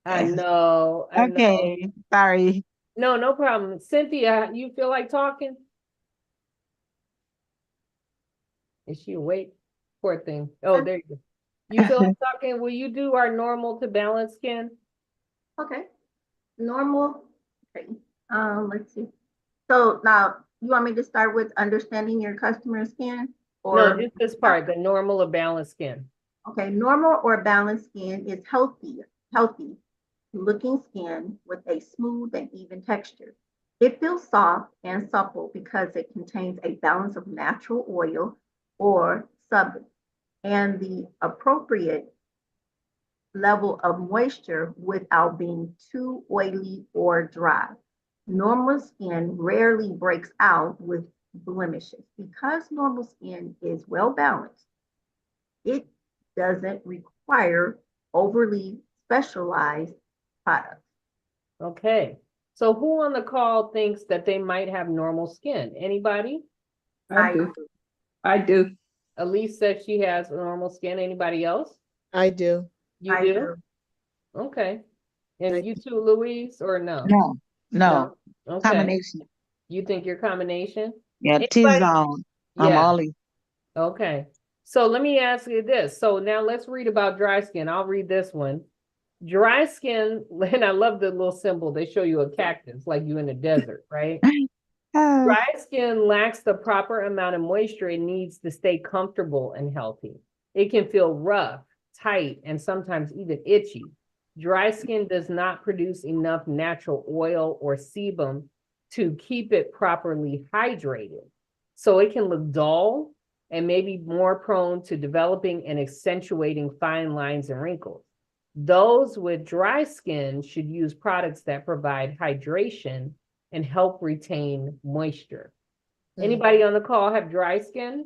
I know. Okay, sorry. No problem. Cynthia, you feel like talking? Is she awake? Poor thing. Oh, there you go. You feel like talking? Will you do our normal to balance skin? Okay. Normal. Okay. Let's see. So now you want me to start with understanding your customer skin? No, just this part, the normal or balanced skin. Okay, normal or balanced skin is healthy looking skin with a smooth and even texture. It feels soft and supple because it contains a balance of natural oil or sub and the appropriate level of moisture without being too oily or dry. Normal skin rarely breaks out with blemishes. Because normal skin is well balanced, it doesn't require overly specialized products. Okay. So who on the call thinks that they might have normal skin? Anybody? I do. Elise says she has normal skin. Anybody else? I do. You do? Okay. And you too, Louise, or no? No. Okay. Combination. You think your combination? Yeah, Anybody? T-zone. I'm Yeah. Ollie. Okay. So let me ask you this. So now let's read about dry skin. I'll read this one. Dry skin, and I love the little symbol. They show you a cactus, like you in the desert, right? Dry skin lacks the proper amount of moisture it needs to stay comfortable and healthy. It can feel rough, tight, and sometimes even itchy. Dry skin does not produce enough natural oil or sebum to keep it properly hydrated. So it can look dull, and may be more prone to developing and accentuating fine lines and wrinkles. Those with dry skin should use products that provide hydration and help retain moisture. Anybody on the call have dry skin?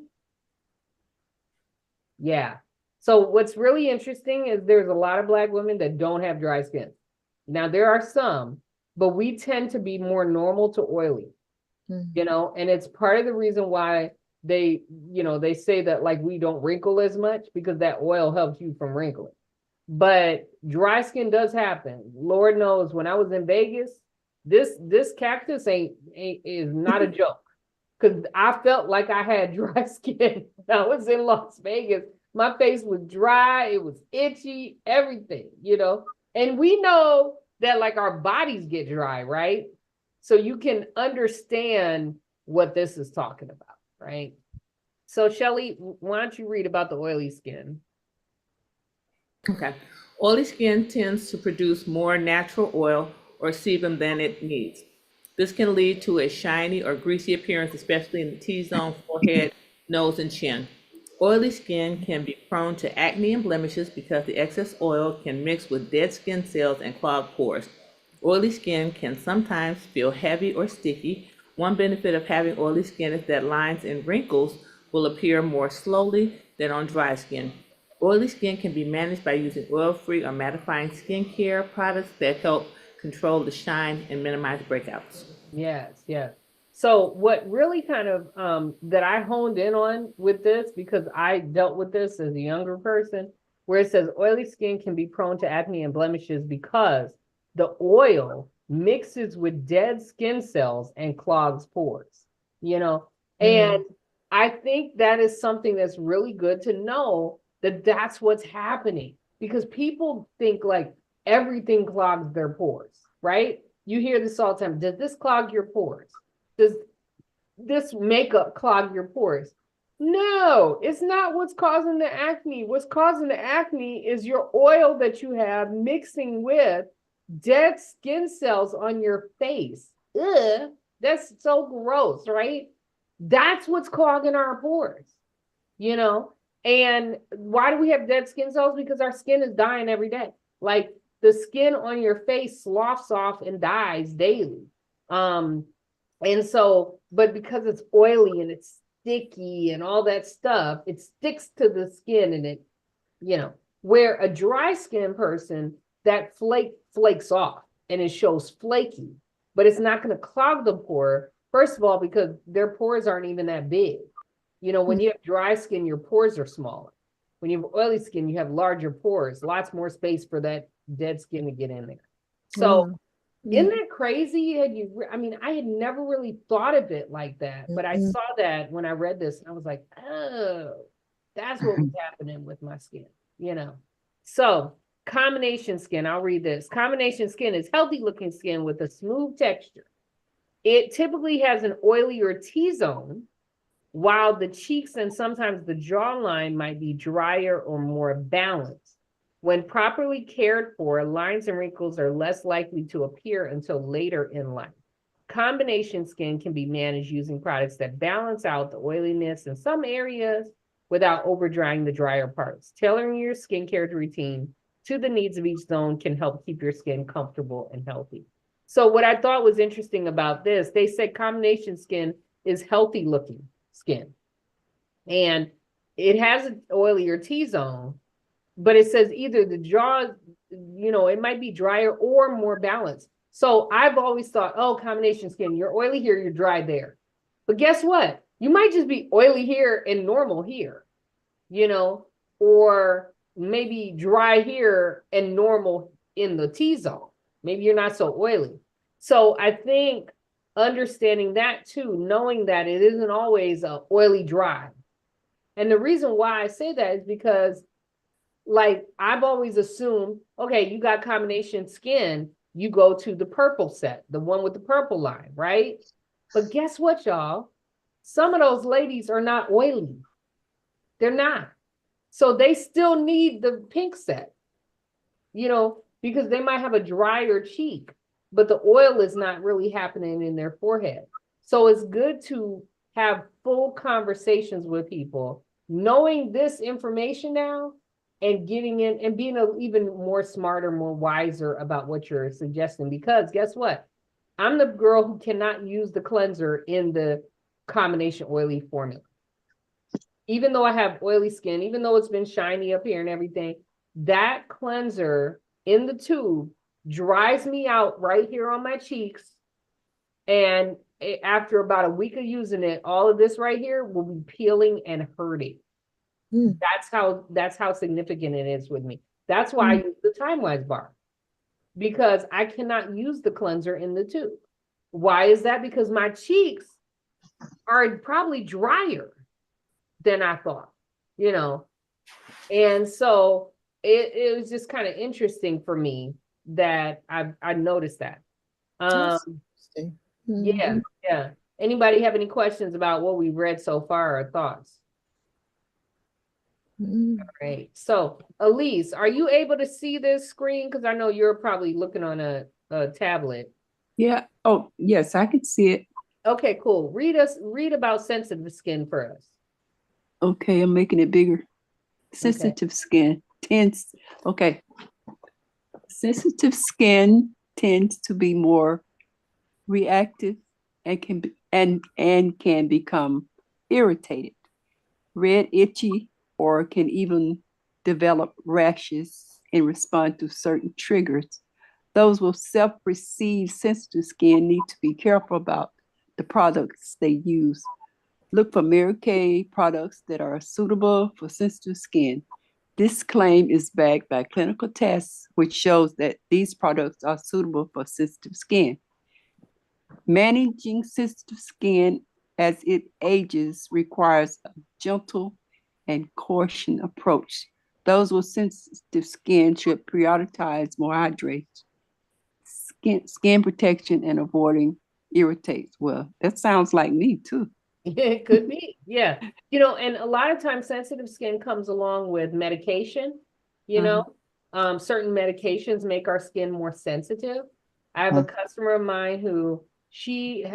Yeah. So what's really interesting is there's a lot of Black women that don't have dry skin. Now there are some, but we tend to be more normal to oily, you know, and it's part of the reason why they, you know, they say that like we don't wrinkle as much because that oil helps you from wrinkling. But dry skin does happen. Lord knows when I was in Vegas, this cactus is not a joke. Because I felt like I had dry skin when I was in Las Vegas. My face was dry, it was itchy, everything, you know. And we know that like our bodies get dry, right? So you can understand what this is talking about, right? So Shelly, why don't you read about the oily skin? Okay. Oily skin tends to produce more natural oil or sebum than it needs. This can lead to a shiny or greasy appearance, especially in the T-zone, forehead, nose, and chin. Oily skin can be prone to acne and blemishes because the excess oil can mix with dead skin cells and clog pores. Oily skin can sometimes feel heavy or sticky. One benefit of having oily skin is that lines and wrinkles will appear more slowly than on dry skin. Oily skin can be managed by using oil-free or mattifying skincare products that help control the shine and minimize breakouts. Yes, yes. So what really kind of that I honed in on with this, because I dealt with this as a younger person, where it says oily skin can be prone to acne and blemishes because the oil mixes with dead skin cells and clogs pores, you know. And I think that is something that's really good to know, that that's what's happening, because people think like everything clogs their pores, right? You hear this all the time. Does this clog your pores? Does this makeup clog your pores? No, it's not what's causing the acne. What's causing the acne is your oil that you have mixing with dead skin cells on your face. Ugh, that's so gross, right? That's what's clogging our pores, you know? And why do we have dead skin cells? Because our skin is dying every day. Like the skin on your face sloughs off and dies daily. And so, but because it's oily and it's sticky and all that stuff, it sticks to the skin and it, you know, where a dry skin person, that flakes off and it shows flaky, but it's not going to clog the pore. First of all, because their pores aren't even that big. You know, when you have dry skin, your pores are smaller. When you have oily skin, you have larger pores, lots more space for that dead skin to get in there. So isn't that crazy? I mean, I had never really thought of it like that, but I saw that when I read this and I was like, oh, that's what was happening with my skin, you know? So combination skin, I'll read this. Combination skin is healthy looking skin with a smooth texture. It typically has an oilier T-zone, while the cheeks and sometimes the jawline might be drier or more balanced. When properly cared for, lines and wrinkles are less likely to appear until later in life. Combination skin can be managed using products that balance out the oiliness in some areas without overdrying the drier parts. Tailoring your skincare routine to the needs of each zone can help keep your skin comfortable and healthy. So what I thought was interesting about this, they said combination skin is healthy looking skin. And it has an oilier T-zone, but it says either the jaw, you know, it might be drier or more balanced. So I've always thought, oh, combination skin, you're oily here, you're dry there. But guess what? You might just be oily here and normal here, you know, or maybe dry here and normal in the T-zone. Maybe you're not so oily. So I think understanding that too, knowing that it isn't always a oily dry. And the reason why I say that is because like I've always assumed, okay, you got combination skin, you go to the purple set, the one with the purple line, right? But guess what, y'all? Some of those ladies are not oily. They're not. So they still need the pink set, you know, because they might have a drier cheek, but the oil is not really happening in their forehead. So it's good to have full conversations with people, knowing this information now and getting in and being even more smarter, more wiser about what you're suggesting. Because guess what? I'm the girl who cannot use the cleanser in the combination oily formula. Even though I have oily skin, even though it's been shiny up here and everything, that cleanser in the tube dries me out right here on my cheeks. And after about a week of using it, all of this right here will be peeling and hurting. That's how significant it is with me. That's why I use the Time Wise bar, because I cannot use the cleanser in the tube. Why is that? Because my cheeks are probably drier than I thought, you know. And so it was just kind of interesting for me that I noticed that. Yeah, yeah. Anybody have any questions about what we've read so far or thoughts? All right. So Elise, are you able to see this screen? Because I know you're probably looking on a tablet. Yeah. Oh, yes, I can see it. Okay, cool. Read about sensitive skin for us. Okay, I'm making it bigger. Sensitive skin tends, okay. Sensitive skin tends to be more reactive and can become irritated, red, itchy, or can even develop rashes in response to certain triggers. Those with self-perceived sensitive skin need to be careful about the products they use. Look for Mary Kay products that are suitable for sensitive skin. This claim is backed by clinical tests, which shows that these products are suitable for sensitive skin. Managing sensitive skin as it ages requires a gentle and caution approach. Those with sensitive skin should prioritize more hydration, skin protection, and avoiding irritates. Well, that sounds like me too. It could be, yeah. You know, and a lot of times sensitive skin comes along with medication, you know. Certain medications make our skin more sensitive. I have a customer of mine who she's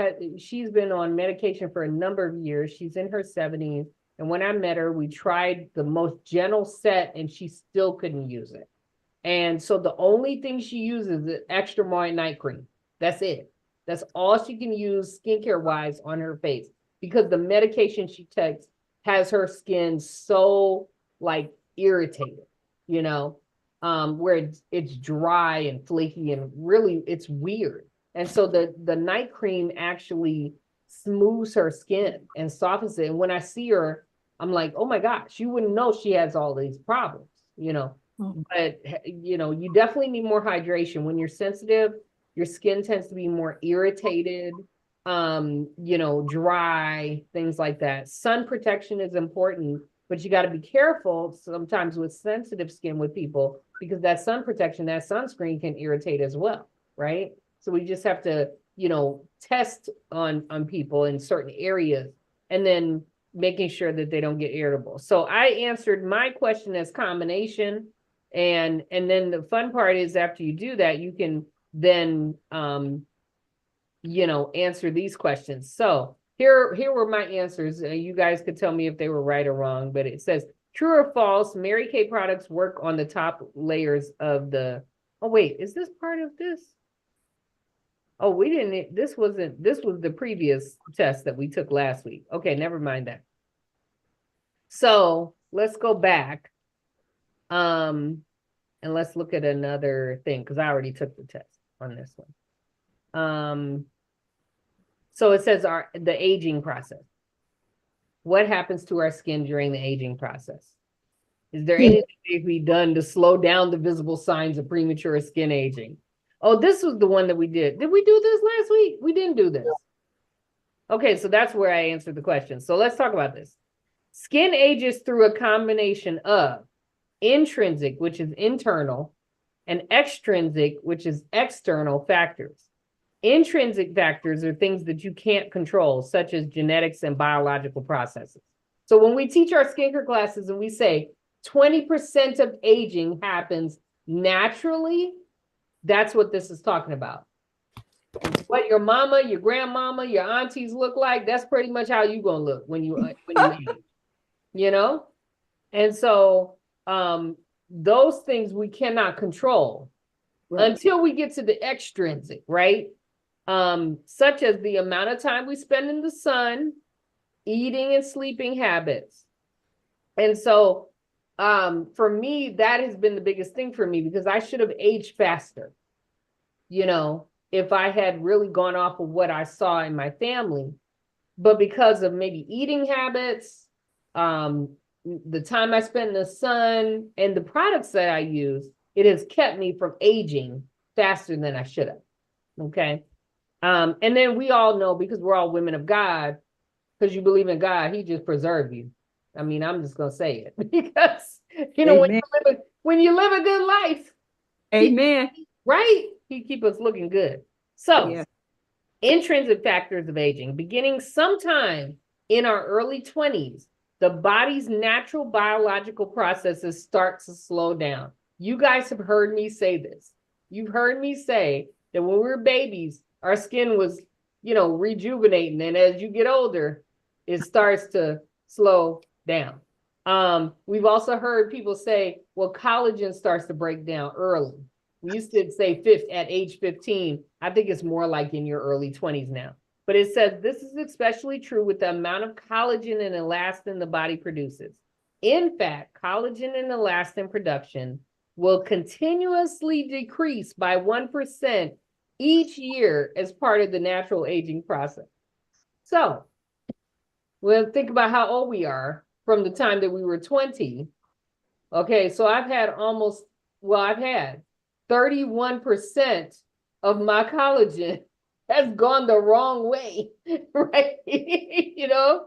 been on medication for a number of years. She's in her 70s. And when I met her, we tried the most gentle set and she still couldn't use it. And so the only thing she uses is extra moist night cream. That's it. That's all she can use skincare wise on her face, because the medication she takes has her skin so like irritated, you know, where it's dry and flaky and really it's weird. And so the night cream actually smooths her skin and softens it. And when I see her, I'm like, oh my gosh, you wouldn't know she has all these problems, you know. But you know, you definitely need more hydration. When you're sensitive, your skin tends to be more irritated, you know, dry, things like that. Sun protection is important, but you got to be careful sometimes with sensitive skin with people, because that sun protection, that sunscreen can irritate as well, right? So we just have to, you know, test on people in certain areas and then making sure that they don't get irritable. So I answered my question as combination. And then the fun part is after you do that, you can then, you know, answer these questions. So here were my answers. You guys could tell me if they were right or wrong, but it says true or false, Mary Kay products work on the top layers of the, oh wait, is this part of this? Oh, we didn't, this was the previous test that we took last week. Okay, never mind that. So let's go back. And let's look at another thing, because I already took the test on this one. So it says the aging process. What happens to our skin during the aging process? Is there anything that can be done to slow down the visible signs of premature skin aging? Oh, this was the one that we did. Did we do this last week? We didn't do this. Okay, so that's where I answered the question. So let's talk about this. Skin ages through a combination of intrinsic, which is internal, and extrinsic, which is external factors. Intrinsic factors are things that you can't control, such as genetics and biological processes. So when we teach our skincare classes and we say 20% of aging happens naturally, that's what this is talking about. What your mama, your grandmama, your aunties look like, that's pretty much how you gonna look when you age, you know? And so those things we cannot control until we get to the extrinsic, right? Such as the amount of time we spend in the sun, eating and sleeping habits. And so for me, that has been the biggest thing for me because I should have aged faster, you know, if I had really gone off of what I saw in my family. But because of maybe eating habits, the time I spend in the sun, and the products that I use, it has kept me from aging faster than I should have. Okay. And then we all know, because we're all women of God, because you believe in God, he just preserved you. I mean, I'm just gonna say it because you know Amen. when you live a good life, Amen. right? He keep us looking good. So Yeah. intrinsic factors of aging, beginning sometime in our early 20s, the body's natural biological processes start to slow down. You guys have heard me say this. You've heard me say that when we were babies, our skin was, you know, rejuvenating. And as you get older, it starts to slow down. We've also heard people say, well, collagen starts to break down early. We used to say at age 15. I think it's more like in your early 20s now. But it says this is especially true with the amount of collagen and elastin the body produces. In fact, collagen and elastin production will continuously decrease by 1% each year as part of the natural aging process. So we'll think about how old we are from the time that we were 20. Okay, so I've had 31% of my collagen has gone the wrong way, right? You know?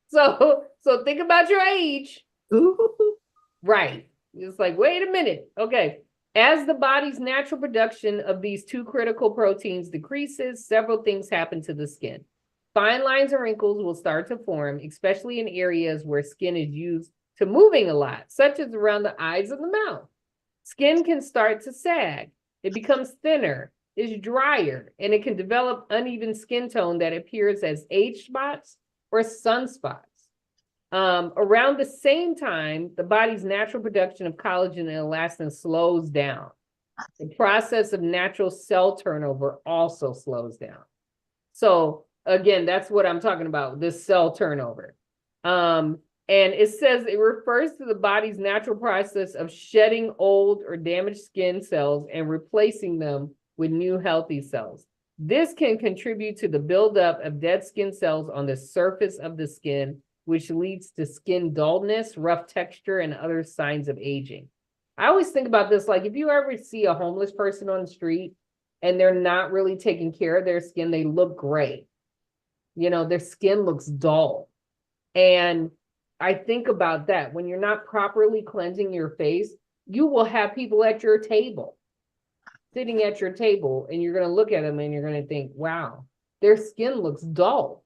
So think about your age. Ooh. Right. It's like, wait a minute. Okay. As the body's natural production of these two critical proteins decreases, several things happen to the skin. Fine lines and wrinkles will start to form, especially in areas where skin is used to moving a lot, such as around the eyes and the mouth. Skin can start to sag. It becomes thinner, is drier, and it can develop uneven skin tone that appears as age spots or sunspots. Around the same time, the body's natural production of collagen and elastin slows down. The process of natural cell turnover also slows down. So again, that's what I'm talking about, this cell turnover. And it says it refers to the body's natural process of shedding old or damaged skin cells and replacing them with new healthy cells. This can contribute to the buildup of dead skin cells on the surface of the skin, which leads to skin dullness, rough texture, and other signs of aging. I always think about this, like if you ever see a homeless person on the street and they're not really taking care of their skin, they look gray. You know, their skin looks dull. And I think about that. When you're not properly cleansing your face, you will have people at your table, sitting at your table, and you're going to look at them and you're going to think, wow, their skin looks dull.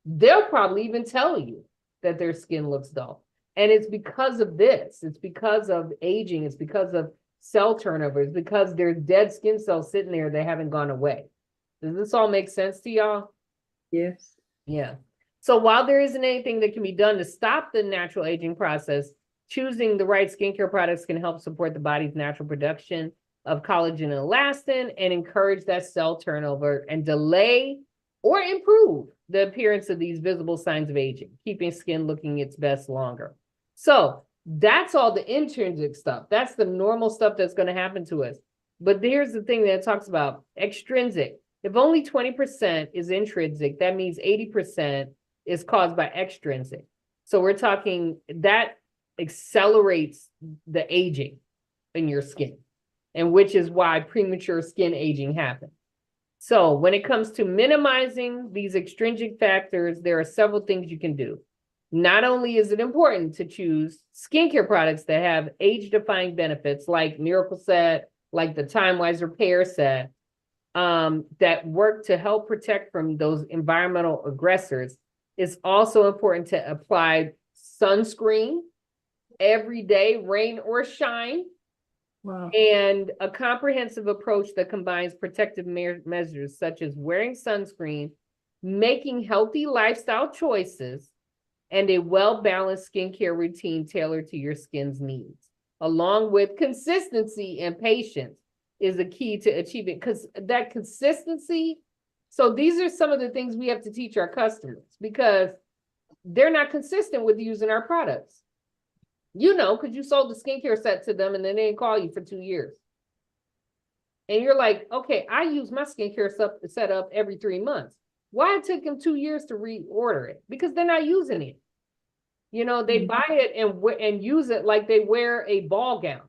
They'll probably even tell you that their skin looks dull. And it's because of this. It's because of aging. It's because of cell turnover. It's because there's dead skin cells sitting there that haven't gone away. Does this all make sense to y'all? Yes. Yeah. So while there isn't anything that can be done to stop the natural aging process, choosing the right skincare products can help support the body's natural production of collagen and elastin and encourage that cell turnover and delay or improve the appearance of these visible signs of aging, keeping skin looking its best longer. So that's all the intrinsic stuff. That's the normal stuff that's going to happen to us. But here's the thing that it talks about, extrinsic. If only 20% is intrinsic, that means 80% is caused by extrinsic. So we're talking that accelerates the aging in your skin, and which is why premature skin aging happens. So when it comes to minimizing these extrinsic factors, there are several things you can do. Not only is it important to choose skincare products that have age-defying benefits like Miracle Set, like the Time Wise Repair Set, that work to help protect from those environmental aggressors, it's also important to apply sunscreen every day, rain or shine. Wow. And a comprehensive approach that combines protective measures such as wearing sunscreen, making healthy lifestyle choices, and a well-balanced skincare routine tailored to your skin's needs, along with consistency and patience is the key to achieving, because that consistency. So these are some of the things we have to teach our customers because they're not consistent with using our products. You know, because you sold the skincare set to them and then they didn't call you for 2 years. And you're like, okay, I use my skincare set up every 3 months. Why it took them 2 years to reorder it? Because they're not using it. You know, they buy it and use it like they wear a ball gown.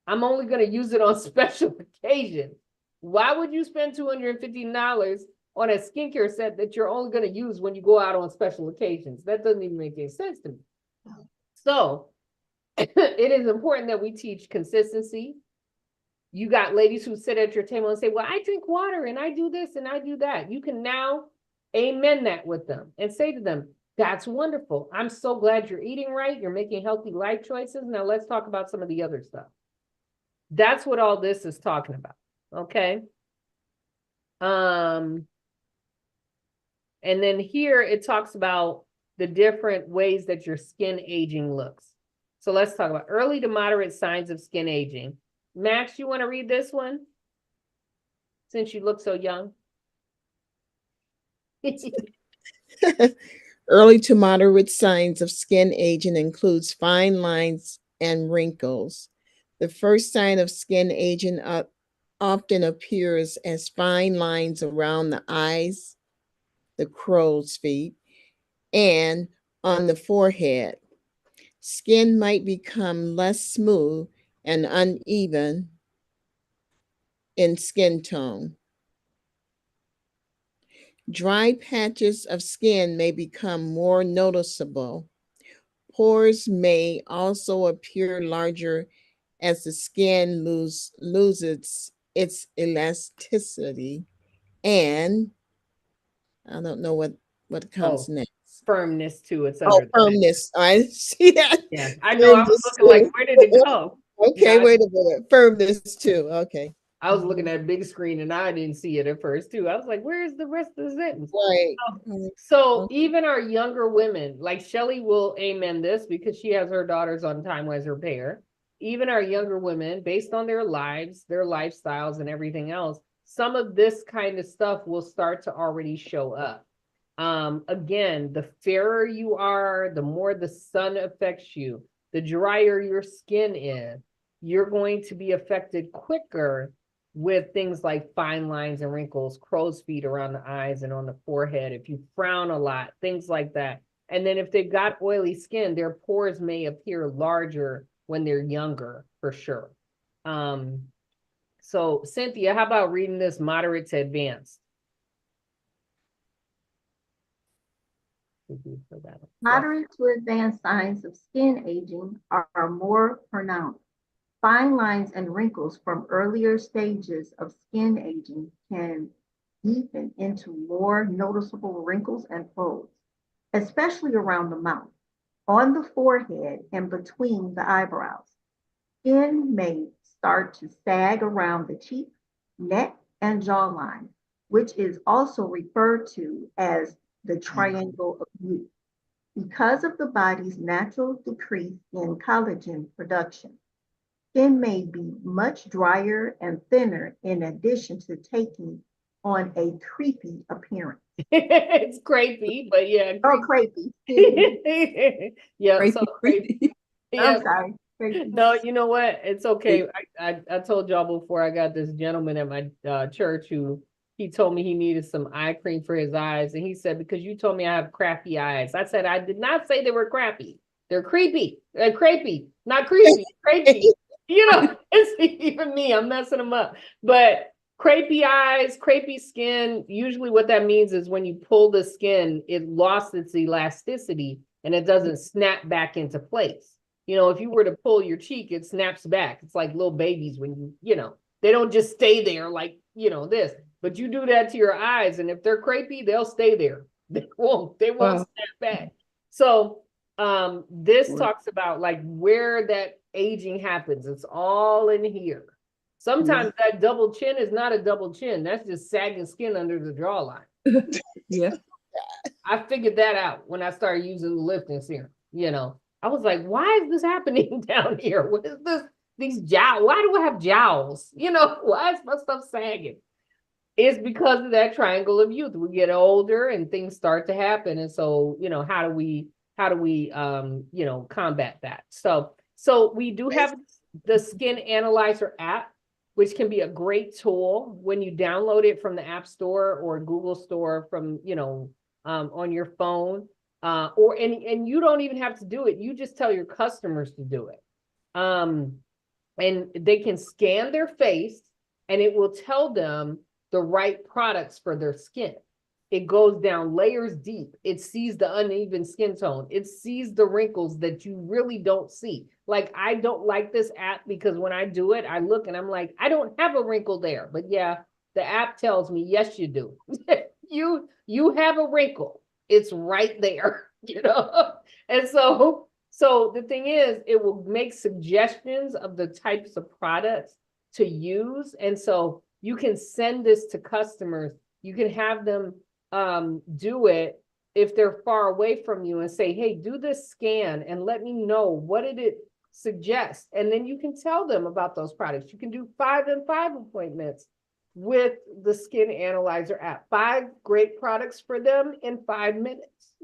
I'm only going to use it on special occasions. Why would you spend $250 on a skincare set that you're only going to use when you go out on special occasions? That doesn't even make any sense to me. So it is important that we teach consistency. You got ladies who sit at your table and say, well, I drink water and I do this and I do that. You can now amen that with them and say to them, that's wonderful. I'm so glad you're eating right. You're making healthy life choices. Now let's talk about some of the other stuff. That's what all this is talking about. Okay. And then here it talks about the different ways that your skin aging looks. So let's talk about early to moderate signs of skin aging. Max, you want to read this one? Since you look so young. Early to moderate signs of skin aging includes fine lines and wrinkles. The first sign of skin aging often appears as fine lines around the eyes, the crow's feet, and on the forehead. Skin might become less smooth and uneven in skin tone. Dry patches of skin may become more noticeable. Pores may also appear larger as the skin loses its elasticity, and I don't know what comes Oh, next. firmness too. It's Oh, under that. firmness. I see that. Yeah, I know. I was Firmness looking like, too. where did it go? Okay, Yeah, wait a minute. Firmness too. Okay. I was looking at a big screen and I didn't see it at first too. I was like, where's the rest of the sentence? Right. So even our younger women, like Shelly will amen this because she has her daughters on Time-Wise Repair. Even our younger women, based on their lives, their lifestyles and everything else, some of this kind of stuff will start to already show up. Again, the fairer you are, the more the sun affects you, the drier your skin is, you're going to be affected quicker with things like fine lines and wrinkles, crow's feet around the eyes and on the forehead, if you frown a lot, things like that. And then if they've got oily skin, their pores may appear larger when they're younger, for sure. So Cynthia, how about reading this moderate to advanced? Moderate to advanced signs of skin aging are more pronounced. Fine lines and wrinkles from earlier stages of skin aging can deepen into more noticeable wrinkles and folds, especially around the mouth, on the forehead, and between the eyebrows. Skin may start to sag around the cheek, neck, and jawline, which is also referred to as the triangle of youth, because of the body's natural decrease in collagen production. Skin may be much drier and thinner in addition to taking on a creepy appearance. It's creepy, but yeah. Oh, creepy. Yeah, Creepy, so creepy. yeah. I'm sorry. Creepy. No, you know what? It's okay. I told y'all before I got this gentleman at my church who he told me he needed some eye cream for his eyes. And he said, because you told me I have crappy eyes. I said, I did not say they were crappy. They're creepy. They're creepy, not creepy, creepy. You know, it's even me. I'm messing them up. But crepey eyes, crepey skin, usually what that means is when you pull the skin, it lost its elasticity and it doesn't snap back into place. You know, if you were to pull your cheek, it snaps back. It's like little babies when you know, they don't just stay there like, you know, this. But you do that to your eyes, and if they're crepey, they'll stay there. They won't Wow. snap back. So this Wow. talks about like where that aging happens. It's all in here. Sometimes that double chin is not a double chin. That's just sagging skin under the jawline. Yeah. I figured that out when I started using the lifting serum. I was like, why is this happening down here? What is this? These jowls? Why do I have jowls? Why is my stuff sagging? It's because of that triangle of youth. We get older and things start to happen. And so, how do we combat that? So we do have the Skin Analyzer app, which can be a great tool when you download it from the App Store or Google Store from, on your phone. And you don't even have to do it. You just tell your customers to do it. And they can scan their face and it will tell them the right products for their skin. It goes down layers deep. It sees the uneven skin tone. It sees the wrinkles that you really don't see. Like, I don't like this app because when I do it, I look and I'm like, I don't have a wrinkle there. But yeah, the app tells me, yes, you do. You have a wrinkle. It's right there, And so the thing is, it will make suggestions of the types of products to use. And so you can send this to customers. You can have them do it if they're far away from you and say, hey, do this scan and let me know what did it suggest. And then you can tell them about those products. You can do 5 and 5 appointments with the Skin Analyzer app. 5 great products for them in 5 minutes,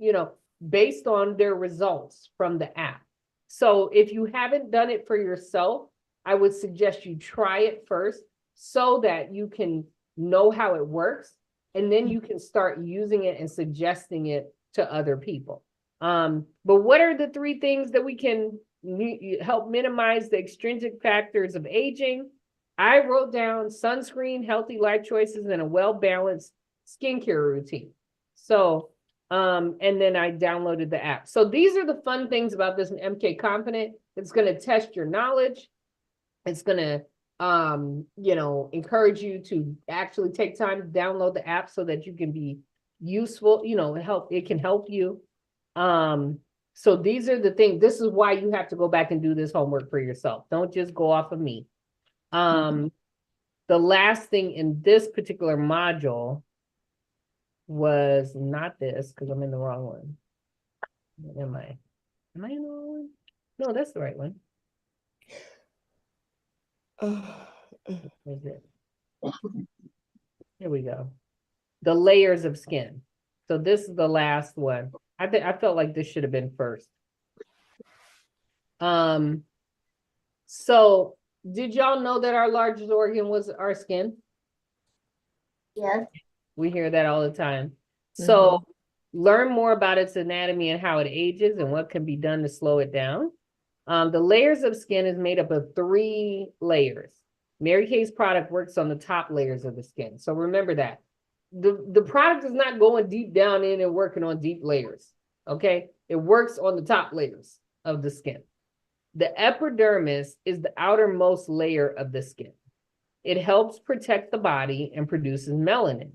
based on their results from the app. So if you haven't done it for yourself, I would suggest you try it first so that you can know how it works. And then you can start using it and suggesting it to other people. But what are the 3 things that we can help minimize the extrinsic factors of aging? I wrote down sunscreen, healthy life choices, and a well-balanced skincare routine. So, and then I downloaded the app. So these are the fun things about this MK Confident. It's going to test your knowledge. It's going to encourage you to actually take time to download the app so that you can be useful, it can help you. So these are the things. This is why you have to go back and do this homework for yourself. Don't just go off of me. The last thing in this particular module was not this, because I'm in the wrong one. Am I in the wrong one? No, that's the right one. Is it? Here we go. The layers of skin. So this is the last one. I felt like this should have been first. So did y'all know that our largest organ was our skin? Yes. We hear that all the time. So learn more about its anatomy and how it ages and what can be done to slow it down. The layers of skin is made up of 3 layers. Mary Kay's product works on the top layers of the skin. So remember that. The product is not going deep down in and working on deep layers. Okay? It works on the top layers of the skin. The epidermis is the outermost layer of the skin. It helps protect the body and produces melanin.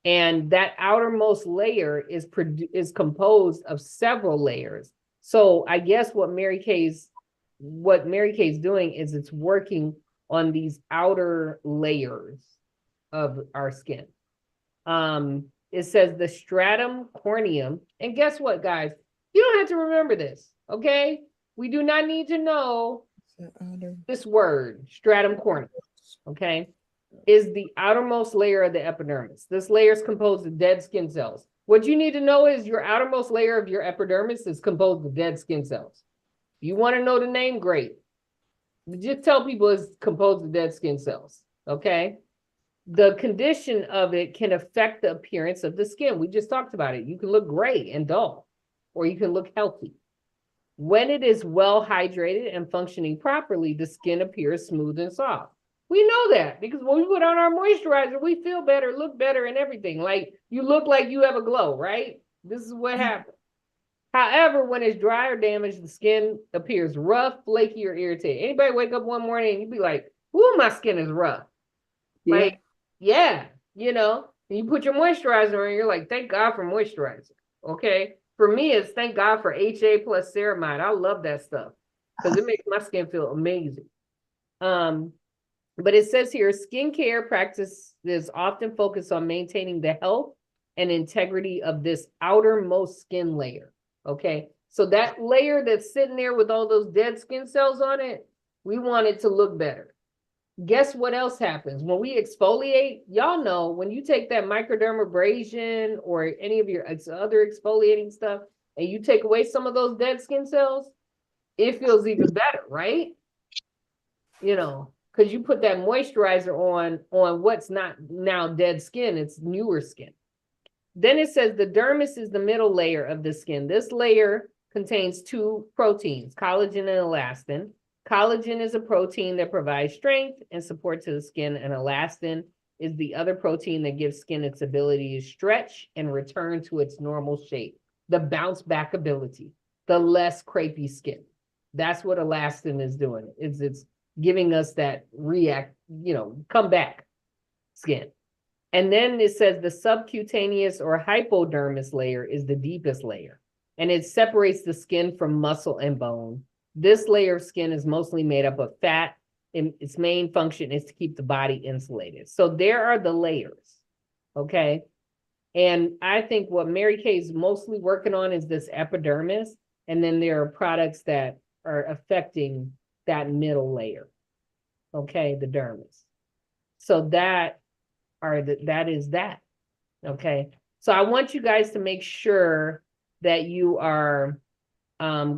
And that outermost layer is composed of several layers. So I guess what Mary Kay's doing is it's working on these outer layers of our skin. It says the stratum corneum. And guess what, guys? You don't have to remember this, okay? We do not need to know this word, stratum corneum, okay? Is the outermost layer of the epidermis. This layer is composed of dead skin cells. What you need to know is your outermost layer of your epidermis is composed of dead skin cells. You want to know the name? Great. Just tell people it's composed of dead skin cells, okay? The condition of it can affect the appearance of the skin. We just talked about it. You can look gray and dull, or you can look healthy. When it is well hydrated and functioning properly, the skin appears smooth and soft. We know that because when we put on our moisturizer, we feel better, look better, and everything. Like, you look like you have a glow, right? This is what happens. However, when it's dry or damaged, the skin appears rough, flaky, or irritated. Anybody wake up one morning and you be like, ooh, my skin is rough. Yeah. Like, yeah, and you put your moisturizer on, you're like, thank God for moisturizer, okay? For me, it's thank God for HA plus ceramide. I love that stuff. because it makes my skin feel amazing. But it says here, skincare practices often focus on maintaining the health and integrity of this outermost skin layer. Okay, so that layer that's sitting there with all those dead skin cells on it, we want it to look better. Guess what else happens when we exfoliate? Y'all know when you take that microdermabrasion or any of your other exfoliating stuff and you take away some of those dead skin cells, it feels even better, right? You know, because you put that moisturizer on what's not now dead skin, it's newer skin. Then it says the dermis is the middle layer of the skin. This layer contains two proteins, collagen and elastin. Collagen is a protein that provides strength and support to the skin, and elastin is the other protein that gives skin its ability to stretch and return to its normal shape, the bounce back ability, the less crepey skin. That's what elastin is doing. It's giving us that come back skin. And then it says the subcutaneous or hypodermis layer is the deepest layer, and it separates the skin from muscle and bone. This layer of skin is mostly made up of fat, and its main function is to keep the body insulated. So there are the layers, okay? And I think what Mary Kay is mostly working on is this epidermis, and then there are products that are affecting that middle layer, okay, the dermis. So that is that, okay? So I want you guys to make sure that you are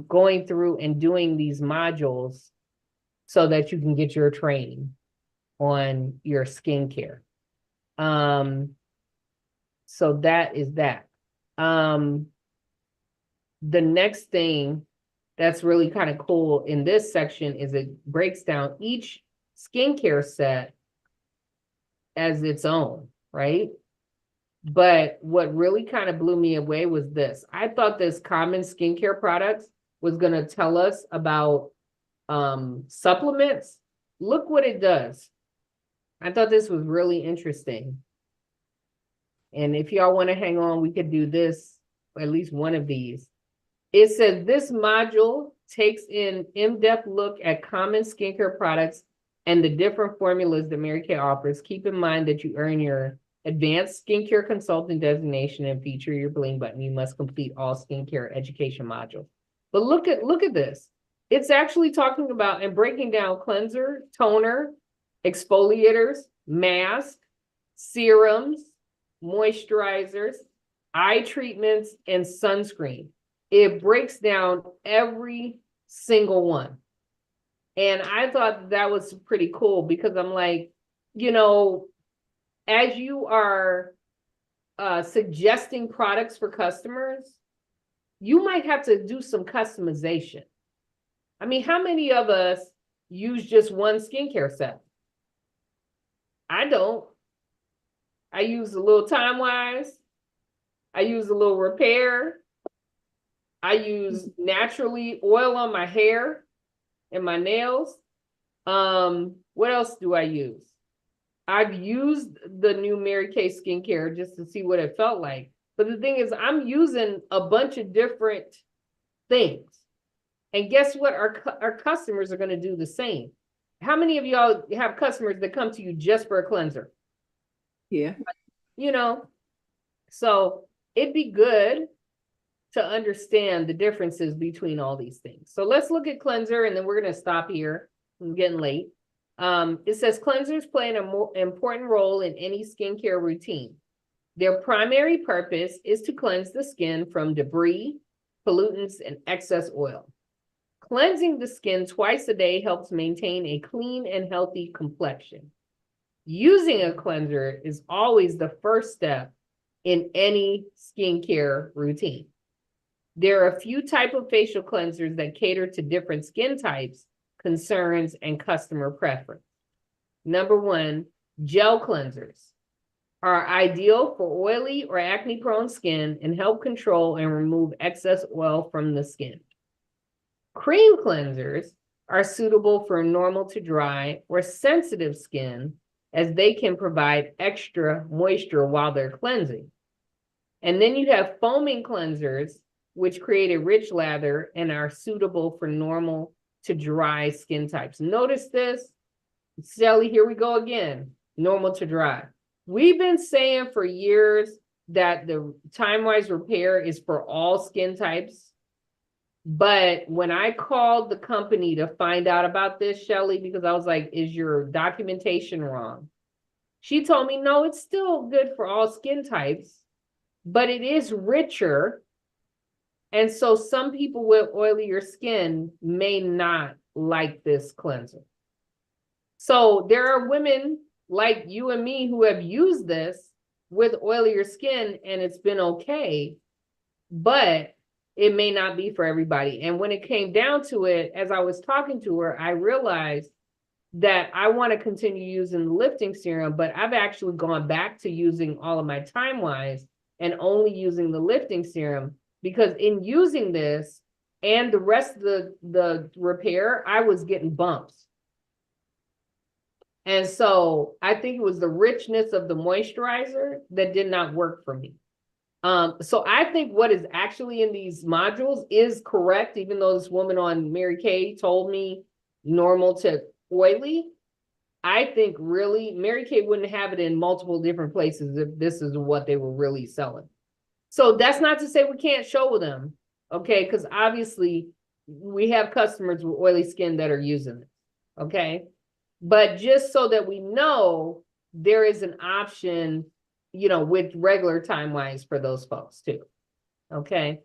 going through and doing these modules so that you can get your training on your skincare. So that is that. The next thing that's really kind of cool in this section is it breaks down each skincare set as its own, right? But what really kind of blew me away was this. I thought this common skincare products was going to tell us about supplements. Look what it does. I thought this was really interesting. And if y'all want to hang on, we could do this, or at least one of these. It says this module takes an in-depth look at common skincare products and the different formulas that Mary Kay offers. Keep in mind that you earn your advanced skincare consultant designation and feature your bling button. You must complete all skincare education modules. But look at this. It's actually talking about and breaking down cleanser, toner, exfoliators, mask, serums, moisturizers, eye treatments, and sunscreen. It breaks down every single one. And I thought that was pretty cool because I'm like, as you are suggesting products for customers, you might have to do some customization. I mean, how many of us use just one skincare set? I don't. I use a little Time Wise. I use a little Repair. I use naturally oil on my hair and my nails. What else do I use? I've used the new Mary Kay skincare just to see what it felt like. But the thing is, I'm using a bunch of different things. And guess what? Our customers are going to do the same. How many of y'all have customers that come to you just for a cleanser? Yeah. So it'd be good to understand the differences between all these things. So let's look at cleanser, and then we're going to stop here. I'm getting late. It says cleansers play an important role in any skincare routine. Their primary purpose is to cleanse the skin from debris, pollutants, and excess oil. Cleansing the skin twice a day helps maintain a clean and healthy complexion. Using a cleanser is always the first step in any skincare routine. There are a few types of facial cleansers that cater to different skin types, concerns, and customer preference. Number one, gel cleansers are ideal for oily or acne-prone skin and help control and remove excess oil from the skin. Cream cleansers are suitable for normal to dry or sensitive skin, as they can provide extra moisture while they're cleansing. And then you have foaming cleansers, which create a rich lather and are suitable for normal to dry skin types. Notice this, Shelly, here we go again, normal to dry. We've been saying for years that the time-wise repair is for all skin types. But when I called the company to find out about this, Shelly, because I was like, is your documentation wrong? She told me, no, it's still good for all skin types, but it is richer. And so some people with oilier skin may not like this cleanser. So there are women like you and me who have used this with oilier skin and it's been okay, but it may not be for everybody. And when it came down to it, as I was talking to her, I realized that I want to continue using the lifting serum, but I've actually gone back to using all of my Time Wise and only using the lifting serum, because in using this and the rest of the repair, I was getting bumps. And so I think it was the richness of the moisturizer that did not work for me. So I think what is actually in these modules is correct, even though this woman on Mary Kay told me normal to oily. I think really Mary Kay wouldn't have it in multiple different places if this is what they were really selling. So that's not to say we can't show them, okay? Because obviously we have customers with oily skin that are using it, okay? But just so that we know there is an option, you know, with regular Time Wise for those folks too, okay?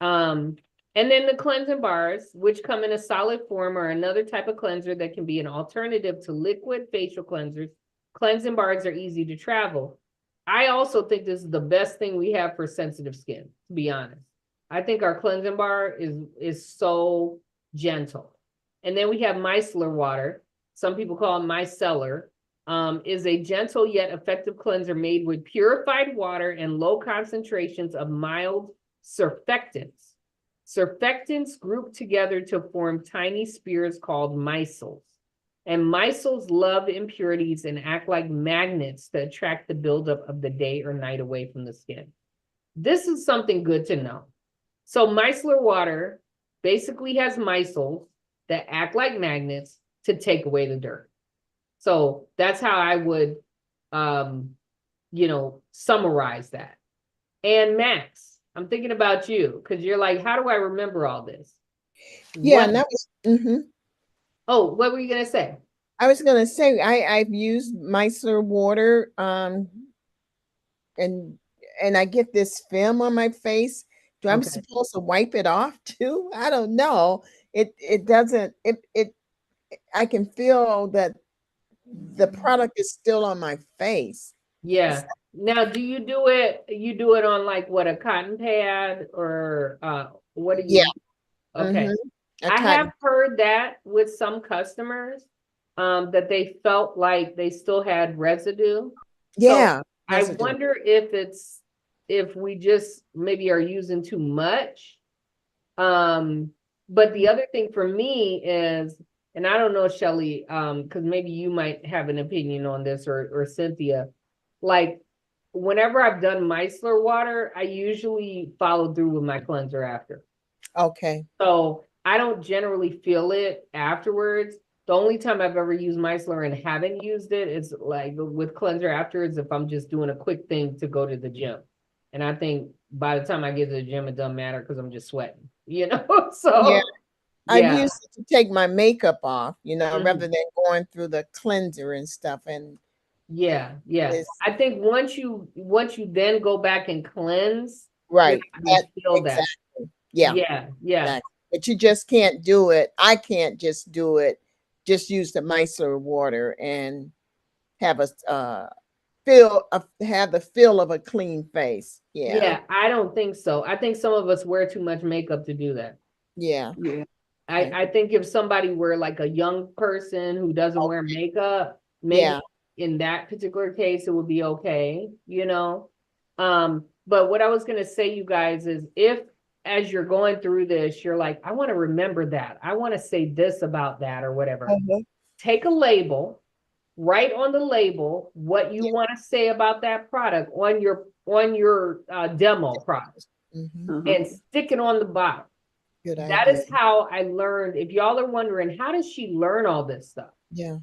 And then the cleansing bars, which come in a solid form, are another type of cleanser that can be an alternative to liquid facial cleansers. Cleansing bars are easy to travel. I also think this is the best thing we have for sensitive skin, to be honest. I think our cleansing bar is so gentle. And then we have micellar water. Some people call it micellar. Is a gentle yet effective cleanser made with purified water and low concentrations of mild surfactants. Surfactants group together to form tiny spears called micelles. And micelles love impurities and act like magnets to attract the buildup of the day or night away from the skin. This is something good to know. So micellar water basically has micelles that act like magnets to take away the dirt. So that's how I would, you know, summarize that. And Max, I'm thinking about you because you're like, how do I remember all this? Yeah, and that was, Oh, what were you gonna say? I was gonna say I've used micellar water, and I get this film on my face. Do I'm Okay. supposed to wipe it off too? I don't know. It doesn't. It I can feel that the product is still on my face. Yeah. Now, do you do it? You do it on like what, a cotton pad or what do you? Yeah. Okay. I have heard that with some customers, that they felt like they still had residue. Yeah. So I wonder if we just maybe are using too much. But the other thing for me is, and I don't know, Shelly, because maybe you might have an opinion on this, or Cynthia, like whenever I've done micellar water, I usually follow through with my cleanser after. Okay. So I don't generally feel it afterwards. The only time I've ever used micellar and haven't used it is like with cleanser afterwards, if I'm just doing a quick thing to go to the gym. And I think by the time I get to the gym, it doesn't matter because I'm just sweating, you know? So yeah. I've used it to take my makeup off, you know, rather than going through the cleanser and stuff. And yeah. I think once you then go back and cleanse, right, you feel exactly. that. Yeah. Exactly. But you just can't do it. I can't just do it. Just use the micellar water and have a have the feel of a clean face. Yeah, I don't think so. I think some of us wear too much makeup to do that. Yeah. I think if somebody were like a young person who doesn't wear makeup, maybe in that particular case, it would be okay, you know? But what I was gonna say, you guys, is if as you're going through this, you're like, I want to remember that. I want to say this about that or whatever. Take a label, write on the label what you want to say about that product on your demo product, and stick it on the bottom. Good That idea. is how I learned. If y'all are wondering, how does she learn all this stuff? Yeah.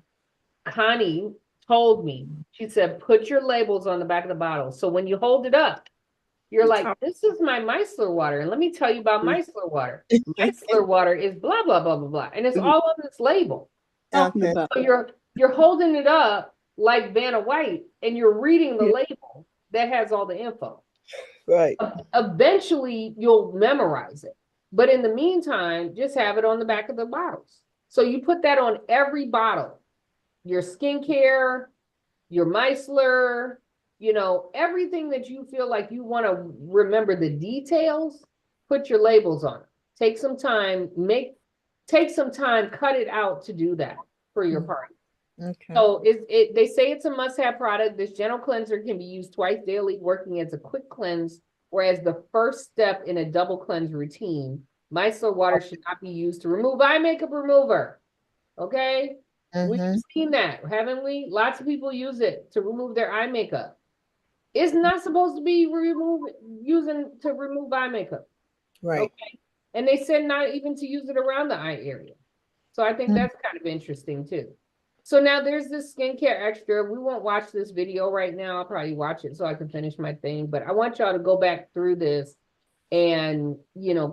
Connie told me, she said, put your labels on the back of the bottle. So when you hold it up, you're like, this is my micellar water. And let me tell you about micellar water. Micellar water is blah, blah, blah, blah, blah. And it's all on this label. Talking Okay. about So you're holding it up like Vanna White and you're reading the label that has all the info. Right. Eventually you'll memorize it. But in the meantime, just have it on the back of the bottles. So you put that on every bottle. Your skincare, your micellar, everything that you feel like you want to remember the details, put your labels on it. Take some time, cut it out to do that for your party. Okay. So they say it's a must-have product. This gentle cleanser can be used twice daily, working as a quick cleanse, or as the first step in a double cleanse routine. Micellar water should not be used to remove eye makeup remover. Okay? We've seen that, haven't we? Lots of people use it to remove their eye makeup. It's not supposed to be using to remove eye makeup. Right. Okay? And they said not even to use it around the eye area. So I think that's kind of interesting too. So now there's this skincare extra. We won't watch this video right now. I'll probably watch it so I can finish my thing. But I want y'all to go back through this and,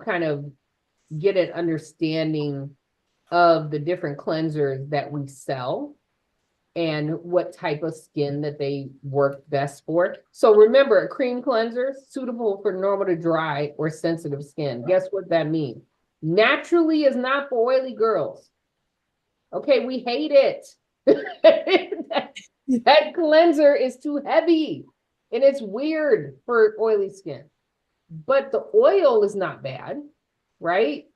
kind of get an understanding of the different cleansers that we sell and what type of skin that they work best for. So remember, a cream cleanser suitable for normal to dry or sensitive skin. Guess what that means? Naturally is not for oily girls. Okay, we hate it. that cleanser is too heavy and it's weird for oily skin. But the oil is not bad, right?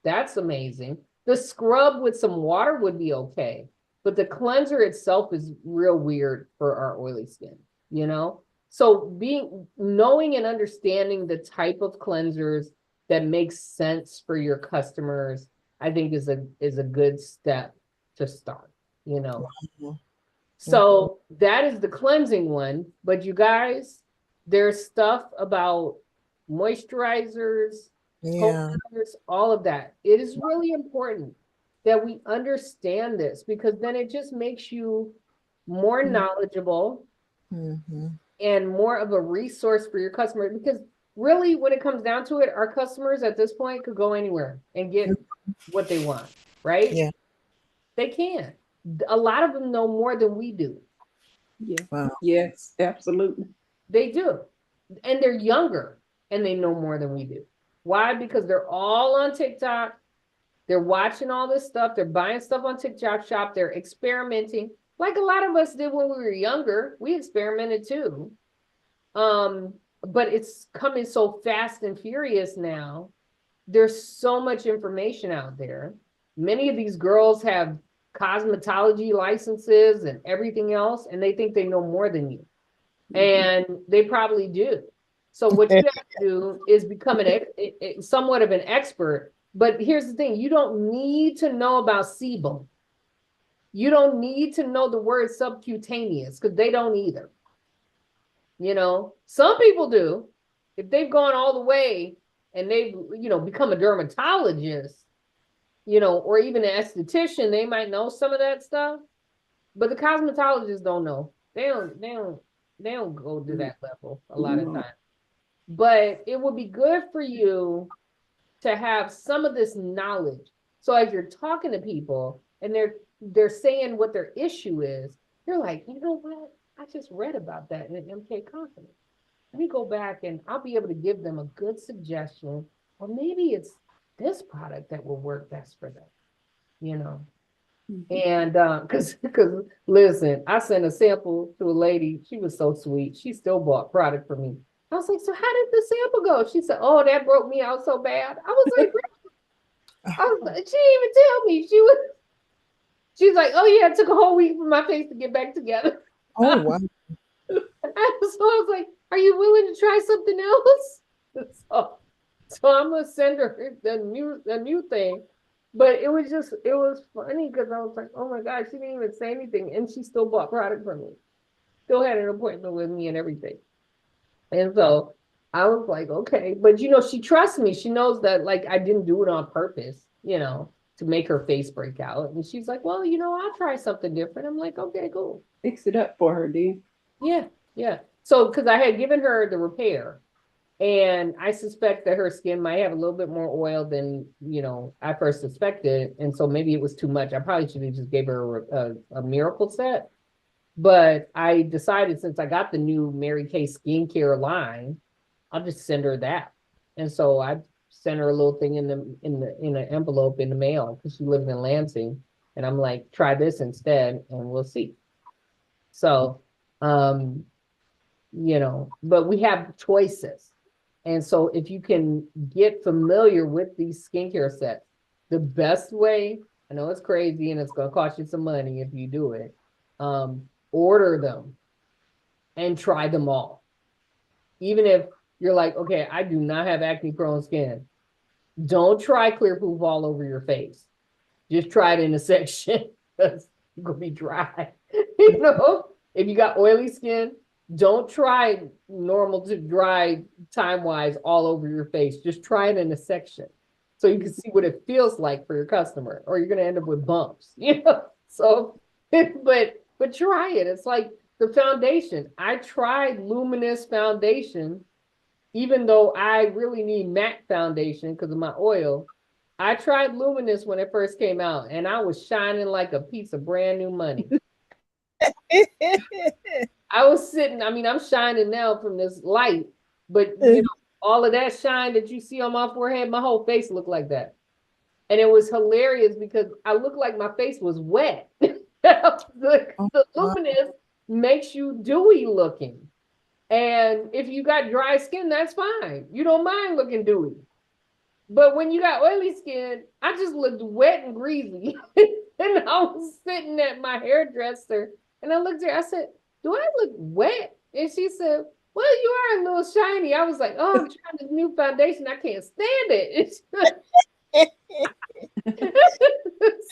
That's amazing. The scrub with some water would be okay, but the cleanser itself is real weird for our oily skin, So knowing and understanding the type of cleansers that makes sense for your customers, I think is a good step to start, So that is the cleansing one, but you guys, there's stuff about moisturizers, toners, all of that. It is really important that we understand this because then it just makes you more knowledgeable and more of a resource for your customer. Because really, when it comes down to it, our customers at this point could go anywhere and get what they want, right? Yeah. They can. A lot of them know more than we do. yeah. Wow. Yes, absolutely. They do. And they're younger and they know more than we do. Why? Because they're all on TikTok. They're watching all this stuff. They're buying stuff on TikTok shop. They're experimenting. Like a lot of us did when we were younger. We experimented too. But it's coming so fast and furious now. There's so much information out there. Many of these girls have cosmetology licenses and everything else, and they think they know more than you. And they probably do. So what you have to do is become somewhat of an expert. But here's the thing, you don't need to know about sebum. You don't need to know the word subcutaneous because they don't either. Some people do. If they've gone all the way and they've, become a dermatologist, or even an esthetician, they might know some of that stuff. But the cosmetologists don't know. They don't go to that level a lot of times. But it would be good for you to have some of this knowledge. So as you're talking to people and they're saying what their issue is, you're like, you know what? I just read about that in an MK Confidence. Let me go back and I'll be able to give them a good suggestion. Or maybe it's this product that will work best for them, And because listen, I sent a sample to a lady. She was so sweet. She still bought product for me. I was like, so how did the sample go? She said, oh, that broke me out so bad. I was like, she didn't even tell me. She's like, oh yeah, it took a whole week for my face to get back together. Oh, wow. So I was like, are you willing to try something else? So I'm gonna send her the new thing. But it was funny because I was like, oh my God, she didn't even say anything. And she still bought product from me. Still had an appointment with me and everything. And so I was like, okay, but she trusts me. She knows that like I didn't do it on purpose, to make her face break out. And she's like, well, I'll try something different. I'm like, okay, cool. Fix it up for her, then. Yeah, yeah. So, because I had given her the repair, and I suspect that her skin might have a little bit more oil than, I first suspected. And so maybe it was too much. I probably should have just gave her a miracle set. But I decided since I got the new Mary Kay skincare line, I'll just send her that. And so I sent her a little thing in an envelope in the mail because she lives in Lansing. And I'm like, try this instead and we'll see. So um, but we have choices. And so if you can get familiar with these skincare sets, the best way, I know it's crazy and it's gonna cost you some money if you do it, order them and try them all. Even if you're like, okay, I do not have acne prone skin. Don't try Clear Proof all over your face. Just try it in a section because you're gonna be dry. If you got oily skin, don't try normal to dry time-wise all over your face. Just try it in a section so you can see what it feels like for your customer, or you're gonna end up with bumps, So, but try it. It's like the foundation. I tried luminous foundation, even though I really need matte foundation because of my oil. I tried luminous when it first came out, and I was shining like a piece of brand new money. I was sitting, I mean, I'm shining now from this light, but all of that shine that you see on my forehead, my whole face looked like that. And it was hilarious because I looked like my face was wet. The luminous makes you dewy looking. And if you got dry skin, that's fine. You don't mind looking dewy. But when you got oily skin, I just looked wet and greasy. And I was sitting at my hairdresser and I looked at her, I said, do I look wet? And she said, well, you are a little shiny. I was like, oh, I'm trying this new foundation. I can't stand it.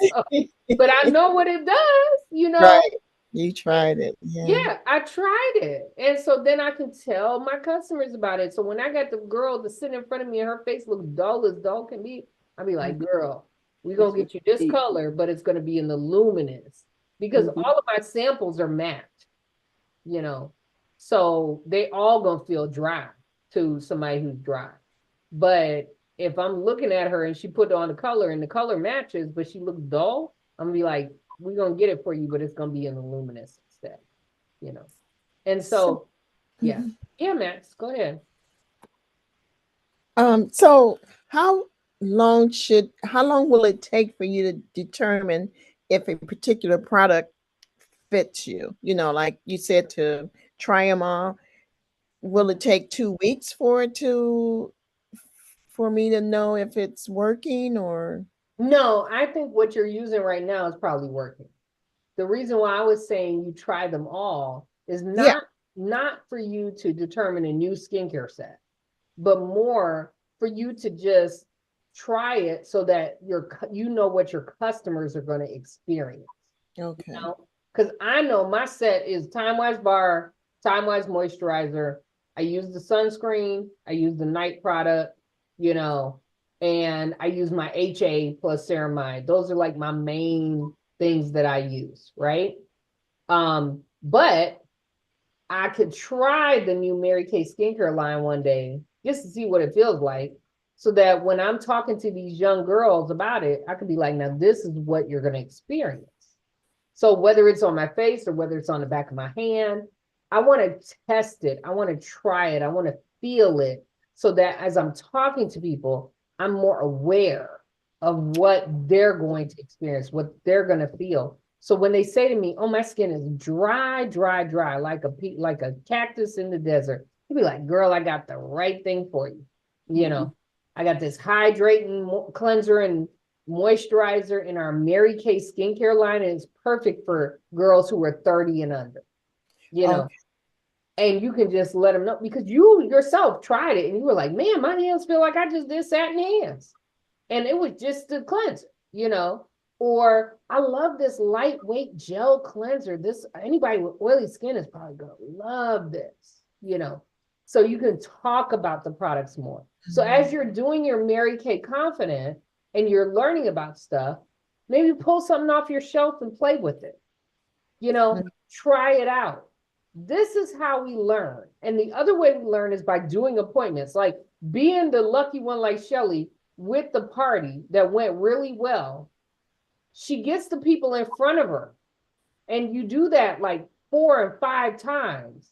So, but I know what it does, Right. You tried it. Yeah. Yeah, I tried it. And so then I can tell my customers about it. So when I got the girl to sit in front of me and her face looked dull as dull can be, I'll be like, girl, we're going to get you this color, but it's going to be in the luminous because all of my samples are matte, so they all going to feel dry to somebody who's dry. But if I'm looking at her and she put on the color and the color matches, but she looks dull, I'm going to be like, we're going to get it for you, but it's going to be in the luminous instead, And so, yeah. Yeah, Max, go ahead. So how long will it take for you to determine if a particular product fits you? Like you said, to try them all. Will it take 2 weeks for me to know if it's working or? No, I think what you're using right now is probably working. The reason why I was saying you try them all is not for you to determine a new skincare set, but more for you to just try it so that you know what your customers are going to experience. Okay. Because I know my set is Time Wise Bar, Time Wise Moisturizer. I use the sunscreen. I use the night product, and I use my HA plus ceramide. Those are like my main things that I use, right? But I could try the new Mary Kay skincare line one day just to see what it feels like. So that when I'm talking to these young girls about it, I could be like, now this is what you're going to experience. So whether it's on my face or whether it's on the back of my hand, I want to test it. I want to try it. I want to feel it so that as I'm talking to people, I'm more aware of what they're going to experience, what they're going to feel. So when they say to me, oh, my skin is dry, dry, dry, like a cactus in the desert, you'll be like, girl, I got the right thing for you. I got this hydrating cleanser and moisturizer in our Mary Kay skincare line, and it's perfect for girls who are 30 and under, Okay. And you can just let them know because you yourself tried it and you were like, man, my hands feel like I just did satin hands. And it was just a cleanser, or I love this lightweight gel cleanser. Anybody with oily skin is probably gonna love this, so you can talk about the products more. So as you're doing your Mary Kay Confident and you're learning about stuff, maybe pull something off your shelf and play with it. You know, try it out. This is how we learn. And the other way we learn is by doing appointments, like being the lucky one like Shelly with the party that went really well. She gets the people in front of her. And you do that like 4 and 5 times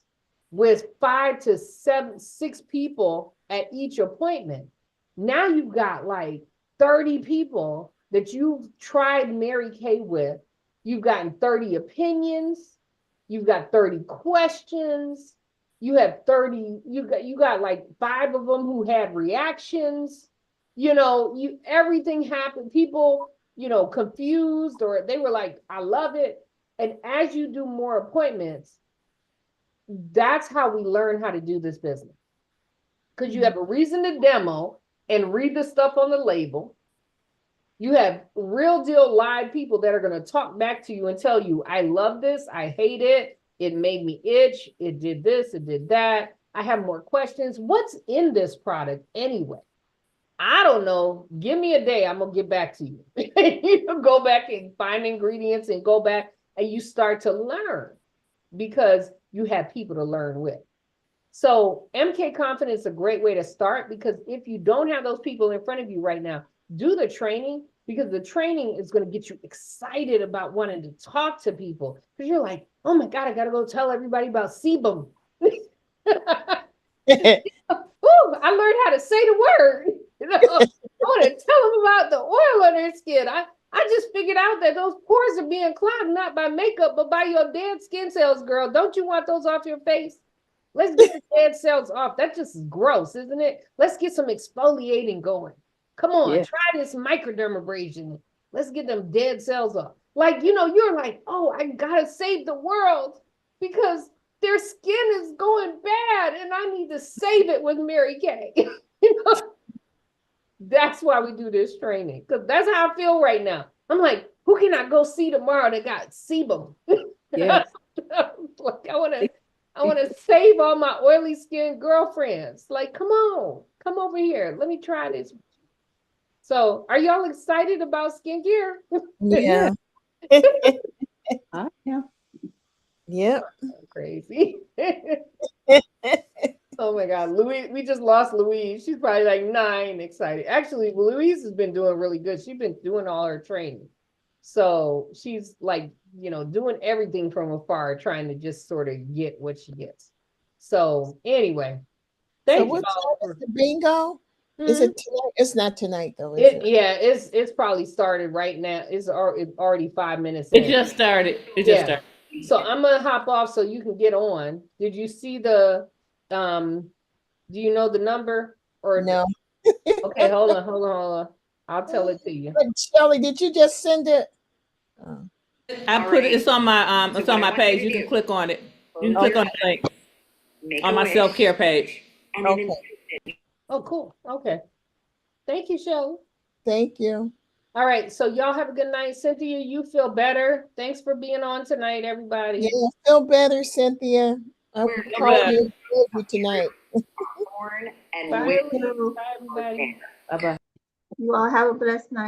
with 5 to 6 people at each appointment. Now you've got like 30 people that you've tried Mary Kay with. You've gotten 30 opinions. You've got 30 questions. You have 30, you got like 5 of them who had reactions. You know, everything happened. People, you know, confused, or they were like, I love it. And as you do more appointments, that's how we learn how to do this business. Because you have a reason to demo and read the stuff on the label. You have real deal live people that are going to talk back to you and tell you, I love this, I hate it, it made me itch, it did this, it did that. I have more questions. What's in this product anyway? I don't know. Give me a day, I'm going to get back to you. You go back and find ingredients and go back and you start to learn because you have people to learn with. So MK Confidence is a great way to start, because if you don't have those people in front of you right now, do the training, because the training is going to get you excited about wanting to talk to people, because you're like, oh my God, I got to go tell everybody about sebum. Ooh, I learned how to say the word. You know, I want to tell them about the oil on their skin. I just figured out that those pores are being clogged not by makeup, but by your dead skin cells, girl. Don't you want those off your face? Let's get the dead cells off. That just is gross, isn't it? Let's get some exfoliating going. Come on, Yeah. try this microdermabrasion. Let's get them dead cells off. Like, you know, you're like, oh, I gotta save the world because their skin is going bad and I need to save it with Mary Kay. You know? That's why we do this training, because that's how I feel right now. I'm like, who can I go see tomorrow that got sebum? Yeah. Like, I want to save all my oily skin girlfriends. Like, come on, come over here. Let me try this. So, are y'all excited about skincare? Yeah. I am. Yep. Crazy. Oh my God, Louise, we just lost Louise. She's probably like 9 excited. Actually, Louise has been doing really good. She's been doing all her training. So she's like, you know, doing everything from afar, trying to just sort of get what she gets. So anyway, So thank you what all time for is the bingo? Is it tonight? It's not tonight though, is it? yeah, it's probably started right now. It's already 5 minutes It in. just started. It just Yeah. started. So I'm gonna hop off so you can get on. Did you see the do you know the number or No. okay, hold on. I'll tell it to you. But Shelley, did you just send it? Oh. I put it. It's on my it's on my page. You can click on it. You can click on the link on my self-care page. Okay. Oh, cool. Okay. Thank you, Shelley. Thank you. All right. So y'all have a good night. Cynthia, you feel better. Thanks for being on tonight, everybody. Yeah, feel better, Cynthia. I will call you tonight. Bye, everybody. You all have a blessed night.